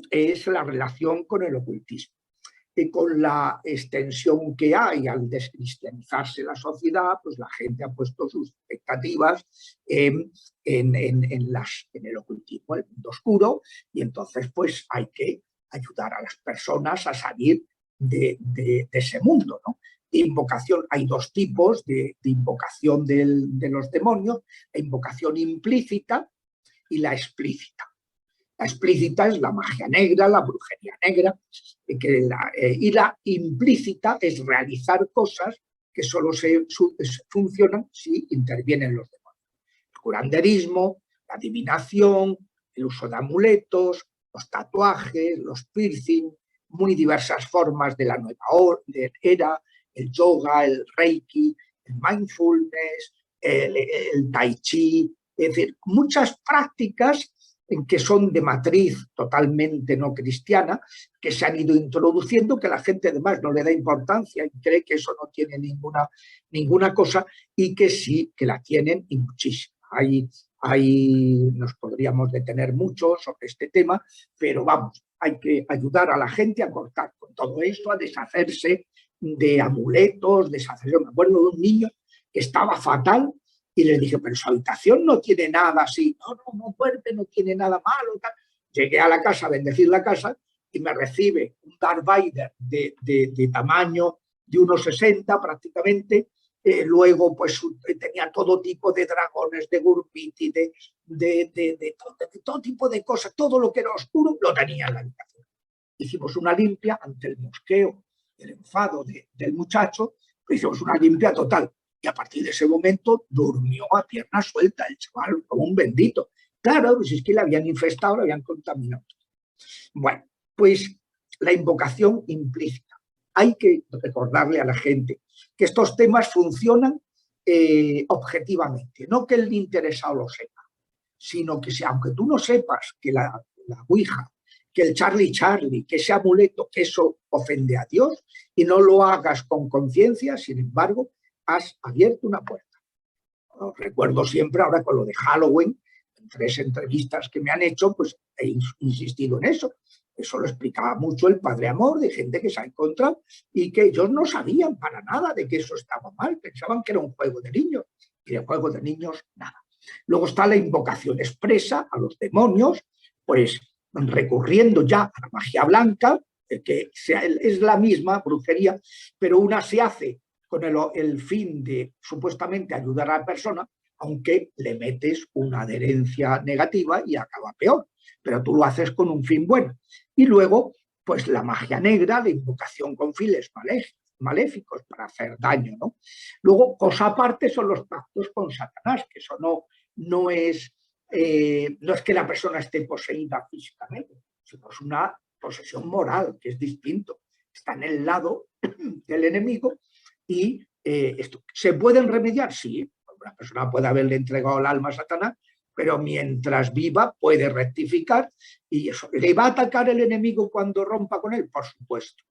S2: es la relación con el ocultismo. Y con la extensión que hay al descristianizarse la sociedad, pues la gente ha puesto sus expectativas en el ocultismo, el mundo oscuro, y entonces pues hay que ayudar a las personas a salir de ese mundo, ¿no? De invocación, hay 2 tipos de invocación de los demonios: la invocación implícita y la explícita. La explícita es la magia negra, la brujería negra, y la implícita es realizar cosas que solo funcionan si intervienen los demonios. El curanderismo, la adivinación, el uso de amuletos, los tatuajes, los piercing, muy diversas formas de la nueva era, el yoga, el reiki, el mindfulness, el tai chi, es decir, muchas prácticas que son de matriz totalmente no cristiana, que se han ido introduciendo, que la gente además no le da importancia y cree que eso no tiene ninguna cosa, y que sí, que la tienen y muchísimo. Nos podríamos detener mucho sobre este tema, pero vamos, hay que ayudar a la gente a cortar con todo esto, a deshacerse de amuletos, deshacerse. Me acuerdo de un niño que estaba fatal, y les dije, pero su habitación no tiene nada así. No fuerte, no tiene nada malo. Tal. Llegué a la casa a bendecir la casa y me recibe un Darth Vader de tamaño de 1,60 prácticamente. Luego, pues tenía todo tipo de dragones, de Gurpiti, de todo tipo de cosas. Todo lo que era oscuro lo tenía en la habitación. Hicimos una limpia ante el mosqueo, el enfado del muchacho. Hicimos una limpia total. Y a partir de ese momento durmió a pierna suelta el chaval, como un bendito. Claro, pues es que le habían infestado, le habían contaminado. Bueno, pues la invocación implícita. Hay que recordarle a la gente que estos temas funcionan objetivamente, no que el interesado lo sepa, sino que aunque tú no sepas que la Ouija, que el Charlie, que ese amuleto, que eso ofende a Dios, y no lo hagas con conciencia, sin embargo, has abierto una puerta. Os recuerdo siempre ahora con lo de Halloween, en 3 entrevistas que me han hecho, pues he insistido en eso. Eso lo explicaba mucho el Padre Amor, de gente que se ha encontrado y que ellos no sabían para nada de que eso estaba mal, pensaban que era un juego de niños, y de juego de niños nada. Luego está la invocación expresa a los demonios, pues recurriendo ya a la magia blanca, que es la misma brujería, pero una se hace con el fin de supuestamente ayudar a la persona, aunque le metes una adherencia negativa y acaba peor, pero tú lo haces con un fin bueno. Y luego, pues la magia negra, la invocación con fines maléficos para hacer daño, ¿no? Luego, cosa aparte son los pactos con Satanás, que eso no es que la persona esté poseída físicamente, sino es una posesión moral, que es distinto. Está en el lado del enemigo. Y esto, ¿se pueden remediar? Sí, una persona puede haberle entregado el alma a Satanás, pero mientras viva puede rectificar y eso. ¿Le va a atacar el enemigo cuando rompa con él? Por supuesto.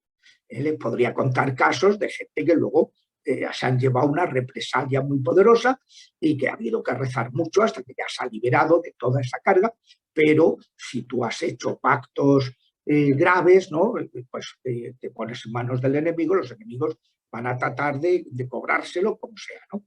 S2: Le podría contar casos de gente que luego se han llevado una represalia muy poderosa y que ha habido que rezar mucho hasta que ya se ha liberado de toda esa carga, pero si tú has hecho pactos graves, ¿no? Pues te pones en manos del enemigo, los enemigos van a tratar de cobrárselo como sea, ¿no?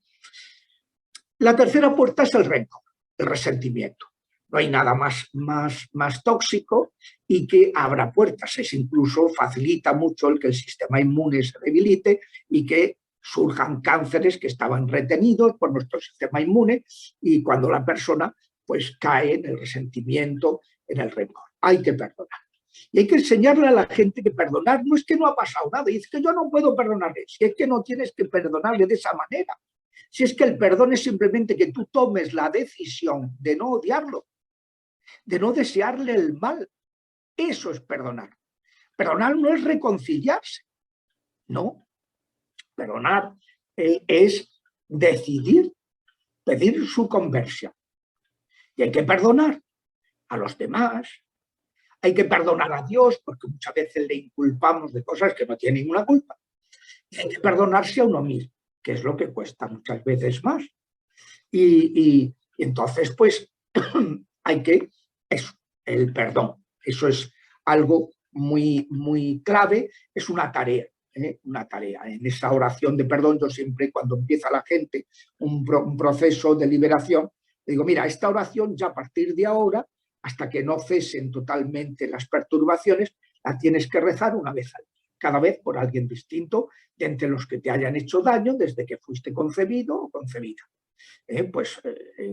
S2: La tercera puerta es el rencor, el resentimiento. No hay nada más tóxico y que abra puertas. Es incluso facilita mucho el que el sistema inmune se debilite y que surjan cánceres que estaban retenidos por nuestro sistema inmune, y cuando la persona pues cae en el resentimiento, en el rencor. Hay que perdonar. Y hay que enseñarle a la gente que perdonar no es que no ha pasado nada, y es que yo no puedo perdonarle, si es que no tienes que perdonarle de esa manera. Si es que el perdón es simplemente que tú tomes la decisión de no odiarlo, de no desearle el mal. Eso es perdonar. Perdonar no es reconciliarse, no. Perdonar es decidir, pedir su conversión. Y hay que perdonar a los demás, Hay que perdonar a Dios porque muchas veces le inculpamos de cosas que no tiene ninguna culpa. Y hay que perdonarse a uno mismo, que es lo que cuesta muchas veces más. Y entonces, pues, hay que, eso, el perdón. Eso es algo muy, muy clave, es una tarea. Una tarea. En esa oración de perdón, yo siempre, cuando empieza la gente un proceso de liberación, digo, mira, esta oración ya a partir de ahora, hasta que no cesen totalmente las perturbaciones, la tienes que rezar una vez al día, cada vez por alguien distinto de entre los que te hayan hecho daño desde que fuiste concebido o concebida.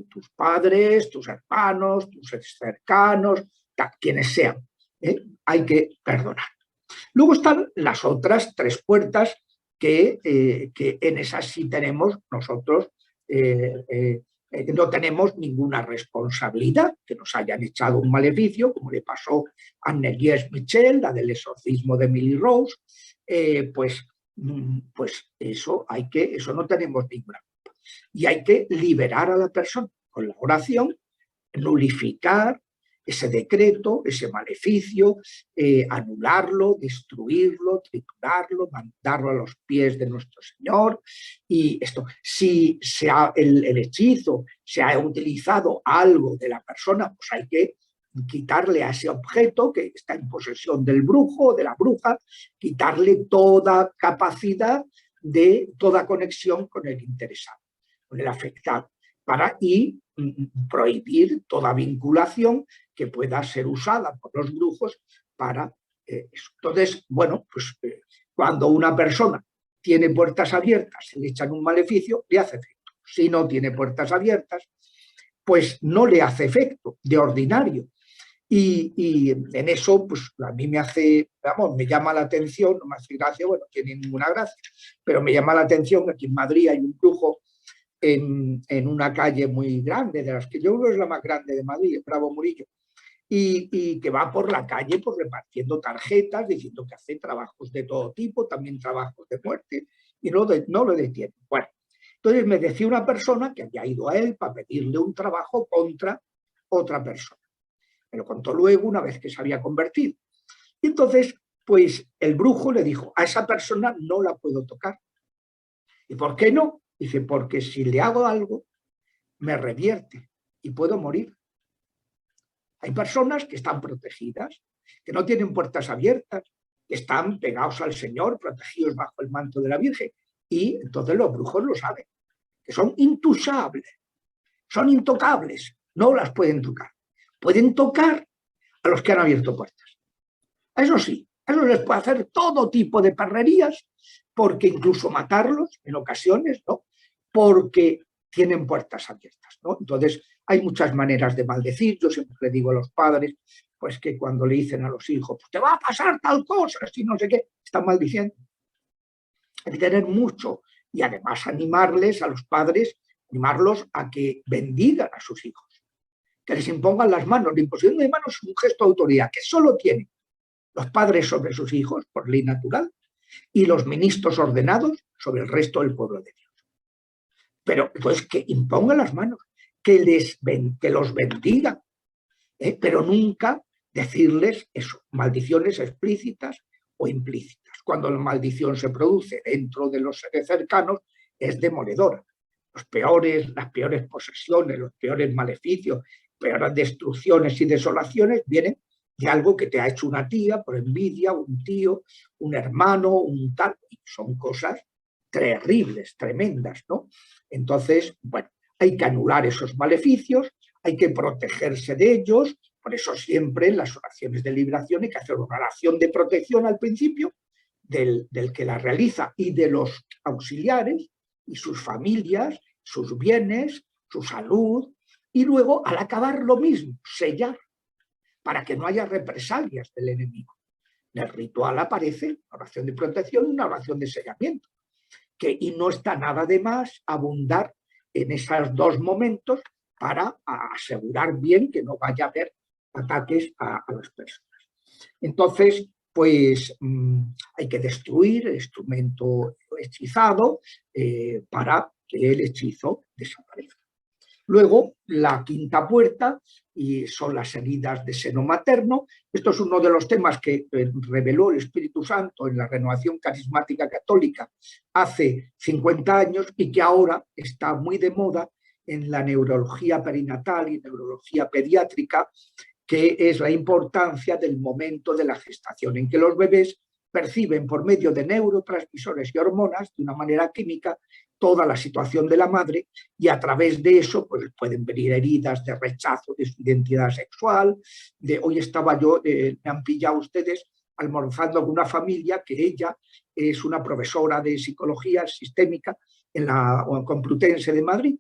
S2: Tus padres, tus hermanos, tus cercanos, quienes sean. Hay que perdonar. Luego están las otras 3 puertas que en esas sí tenemos nosotros, no tenemos ninguna responsabilidad, que nos hayan echado un maleficio, como le pasó a Neguies Michel, la del exorcismo de Emily Rose, pues eso no tenemos ninguna culpa. Y hay que liberar a la persona con la oración, nulificar ese decreto, ese maleficio, anularlo, destruirlo, triturarlo, mandarlo a los pies de nuestro Señor. Y esto, si el hechizo se ha utilizado algo de la persona, pues hay que quitarle a ese objeto que está en posesión del brujo o de la bruja, quitarle toda capacidad de toda conexión con el interesado, con el afectado, y prohibir toda vinculación que pueda ser usada por los brujos para eso. Entonces, bueno, pues cuando una persona tiene puertas abiertas, se le echan un maleficio, le hace efecto. Si no tiene puertas abiertas, pues no le hace efecto, de ordinario. Y en eso, pues a mí me llama la atención, no me hace gracia, bueno, no tiene ninguna gracia, pero me llama la atención que aquí en Madrid hay un brujo en una calle muy grande, de las que yo creo es la más grande de Madrid, Bravo Murillo, y que va por la calle pues, repartiendo tarjetas, diciendo que hace trabajos de todo tipo, también trabajos de muerte, y no lo detienen. Bueno, entonces me decía una persona que había ido a él para pedirle un trabajo contra otra persona. Me lo contó luego una vez que se había convertido. Y entonces, pues el brujo le dijo, a esa persona no la puedo tocar. ¿Y por qué no? Dice, porque si le hago algo, me revierte y puedo morir. Hay personas que están protegidas, que no tienen puertas abiertas, que están pegados al Señor, protegidos bajo el manto de la Virgen. Y entonces los brujos lo saben, que son intuchables, son intocables, no las pueden tocar. Pueden tocar a los que han abierto puertas. Eso sí, a eso les puede hacer todo tipo de perrerías, porque incluso matarlos en ocasiones, ¿no? Porque tienen puertas abiertas, ¿no? Entonces, hay muchas maneras de maldecir. Yo siempre le digo a los padres, pues que cuando le dicen a los hijos, pues te va a pasar tal cosa, si no sé qué, están maldiciendo. Hay que tener mucho y además animarles a los padres, animarlos a que bendigan a sus hijos, que les impongan las manos. La imposición de manos es un gesto de autoridad que solo tienen los padres sobre sus hijos por ley natural y los ministros ordenados sobre el resto del pueblo de Dios. Pero pues que impongan las manos, que los bendigan, pero nunca decirles eso, maldiciones explícitas o implícitas. Cuando la maldición se produce dentro de los seres cercanos es demoledora. Las peores posesiones, los peores maleficios, peores destrucciones y desolaciones vienen de algo que te ha hecho una tía por envidia, un tío, un hermano, un tal. Son cosas terribles, tremendas, ¿no? Entonces, bueno, hay que anular esos maleficios, hay que protegerse de ellos. Por eso siempre en las oraciones de liberación hay que hacer una oración de protección al principio del que la realiza y de los auxiliares y sus familias, sus bienes, su salud, y luego al acabar lo mismo, sellar, para que no haya represalias del enemigo. En el ritual aparece una oración de protección y una oración de sellamiento, y no está nada de más abundar en esos 2 momentos para asegurar bien que no vaya a haber ataques a las personas. Entonces, pues hay que destruir el instrumento hechizado para que el hechizo desaparezca. Luego, la quinta puerta, y son las heridas de seno materno. Esto es uno de los temas que reveló el Espíritu Santo en la renovación carismática católica hace 50 años y que ahora está muy de moda en la neurología perinatal y neurología pediátrica, que es la importancia del momento de la gestación, en que los bebés perciben por medio de neurotransmisores y hormonas, de una manera química, toda la situación de la madre, y a través de eso pues, pueden venir heridas de rechazo de su identidad sexual. Hoy estaba yo, me han pillado ustedes almorzando con una familia que ella es una profesora de psicología sistémica en la Complutense de Madrid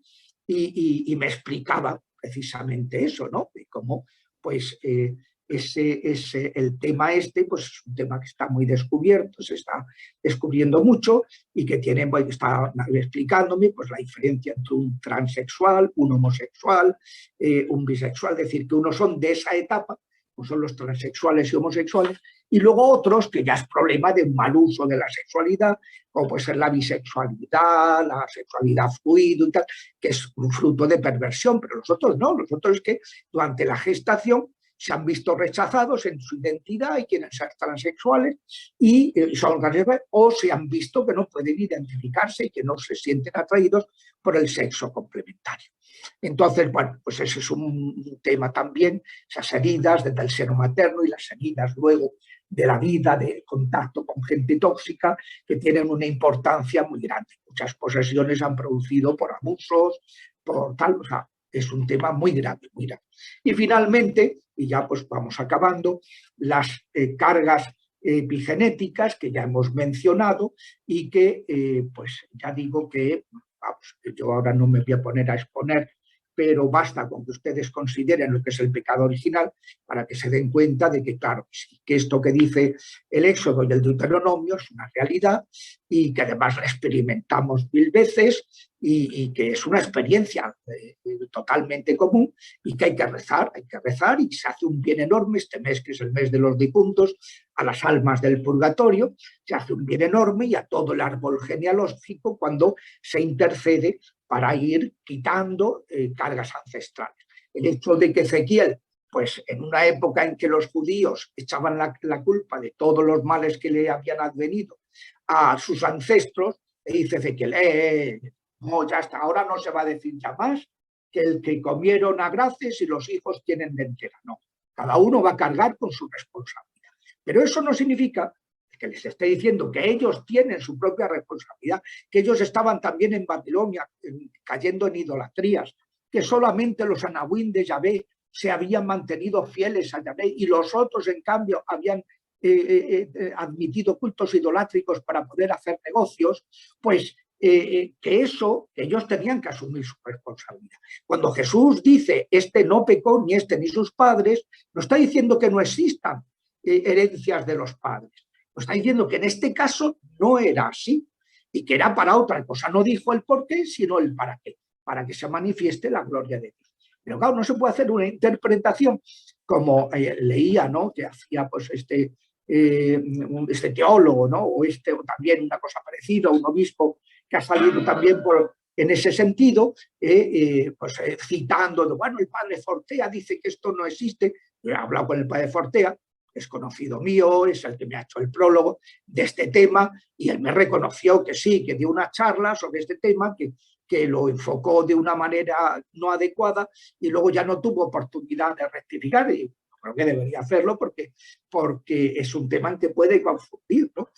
S2: y me explicaba precisamente eso, ¿no? De cómo pues el tema pues es un tema que está muy descubierto, se está descubriendo mucho y que tiene, está explicándome pues la diferencia entre un transexual, un homosexual, un bisexual, es decir, que unos son de esa etapa, como son los transexuales y homosexuales, y luego otros que ya es problema de un mal uso de la sexualidad, como puede ser la bisexualidad, la sexualidad fluida y tal, que es un fruto de perversión, pero los otros no, los otros es que durante la gestación se han visto rechazados en su identidad y quieren ser transexuales y son transexuales, o se han visto que no pueden identificarse y que no se sienten atraídos por el sexo complementario. Entonces, bueno, pues ese es un tema también, esas heridas desde el seno materno y las heridas luego de la vida, de contacto con gente tóxica, que tienen una importancia muy grande. Muchas posesiones han producido por abusos, por tal, o sea, es un tema muy grande, muy grande. Y finalmente, y ya pues vamos acabando, las cargas epigenéticas que ya hemos mencionado y que pues ya digo que, vamos, yo ahora no me voy a poner a exponer, pero basta con que ustedes consideren lo que es el pecado original para que se den cuenta de que, claro, que esto que dice el Éxodo y el Deuteronomio es una realidad y que además la experimentamos 1000 veces y que es una experiencia totalmente común y que hay que rezar y se hace un bien enorme este mes, que es el mes de los difuntos, a las almas del purgatorio, se hace un bien enorme y a todo el árbol genealógico cuando se intercede para ir quitando cargas ancestrales. El hecho de que Ezequiel, pues en una época en que los judíos echaban la culpa de todos los males que le habían advenido a sus ancestros, le dice Ezequiel, no, ya está, ahora no se va a decir ya más que el que comieron a graces y los hijos tienen dentera. No, cada uno va a cargar con su responsabilidad. Pero eso no significa que les esté diciendo que ellos tienen su propia responsabilidad, que ellos estaban también en Babilonia cayendo en idolatrías, que solamente los anahuín de Yahvé se habían mantenido fieles a Yahvé y los otros, en cambio, habían admitido cultos idolátricos para poder hacer negocios, pues que eso, que ellos tenían que asumir su responsabilidad. Cuando Jesús dice, este no pecó ni este ni sus padres, no está diciendo que no existan herencias de los padres. Está diciendo que en este caso no era así y que era para otra cosa. No dijo el por qué, sino el para qué, para que se manifieste la gloria de Dios. Pero claro, no se puede hacer una interpretación como leía, ¿no? Que hacía pues este teólogo, ¿no? O también una cosa parecida, un obispo que ha salido también en ese sentido, citando, bueno, el padre Fortea dice que esto no existe. Yo he hablado con el padre Fortea, es conocido mío, es el que me ha hecho el prólogo de este tema y él me reconoció que sí, que dio una charla sobre este tema, que lo enfocó de una manera no adecuada y luego ya no tuvo oportunidad de rectificar y creo que debería hacerlo porque es un tema en que puede confundir, ¿no?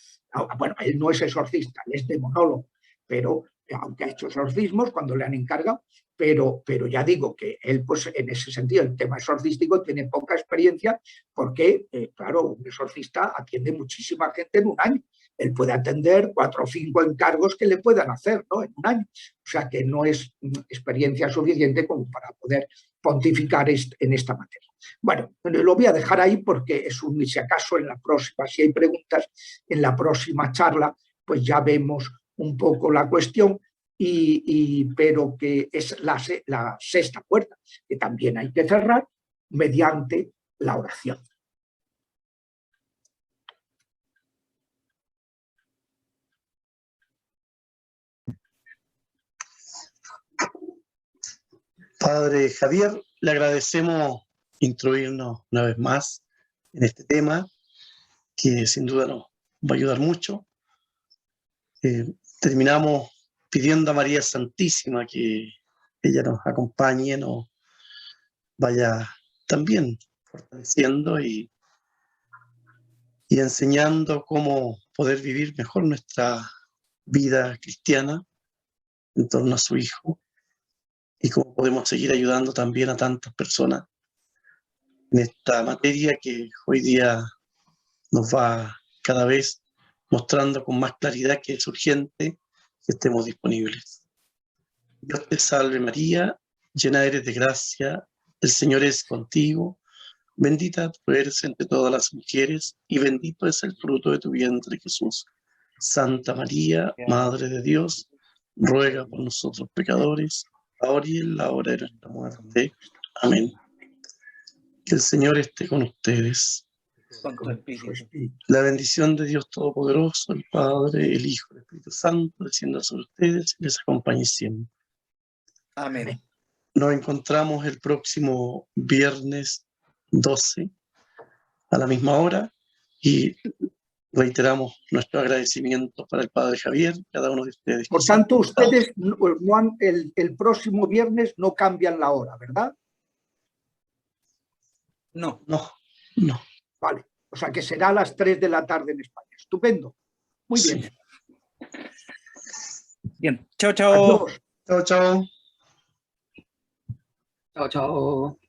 S2: Bueno, él no es exorcista, él es demonólogo, pero aunque ha hecho exorcismos cuando le han encargado, pero ya digo que él, pues en ese sentido, el tema exorcístico tiene poca experiencia porque, claro, un exorcista atiende muchísima gente en un año. Él puede atender 4 o 5 encargos que le puedan hacer, ¿no? En un año. O sea que no es experiencia suficiente como para poder pontificar en esta materia. Bueno, lo voy a dejar ahí porque es un, si acaso en la próxima, si hay preguntas, en la próxima charla, pues ya vemos un poco la cuestión, pero que es la sexta puerta, que también hay que cerrar mediante la oración.
S3: Padre Javier, le agradecemos instruirnos una vez más en este tema, que sin duda nos va a ayudar mucho. Terminamos pidiendo a María Santísima que ella nos acompañe, nos vaya también fortaleciendo y enseñando cómo poder vivir mejor nuestra vida cristiana en torno a su Hijo, y cómo podemos seguir ayudando también a tantas personas en esta materia que hoy día nos va cada vez mostrando con más claridad que es urgente que estemos disponibles. Dios te salve María, llena eres de gracia, el Señor es contigo, bendita tú eres entre todas las mujeres y bendito es el fruto de tu vientre Jesús. Santa María, Madre de Dios, ruega por nosotros pecadores, ahora y en la hora de nuestra muerte. Amén. Que el Señor esté con ustedes.
S4: Con tu espíritu.
S3: La bendición de Dios Todopoderoso, el Padre, el Hijo, el Espíritu Santo, descienda sobre ustedes y les acompañe siempre.
S4: Amén.
S3: Nos encontramos el próximo viernes 12 a la misma hora y reiteramos nuestro agradecimiento para el Padre Javier, cada uno de ustedes.
S2: Por tanto, ustedes el próximo viernes no cambian la hora, ¿verdad?
S4: No.
S3: No.
S2: Vale, o sea que será a las 3 de la tarde en España. Estupendo. Muy bien.
S3: Sí.
S4: Bien. Chao, chao.
S2: Adiós.
S3: Chao, chao.
S5: Chao, chao.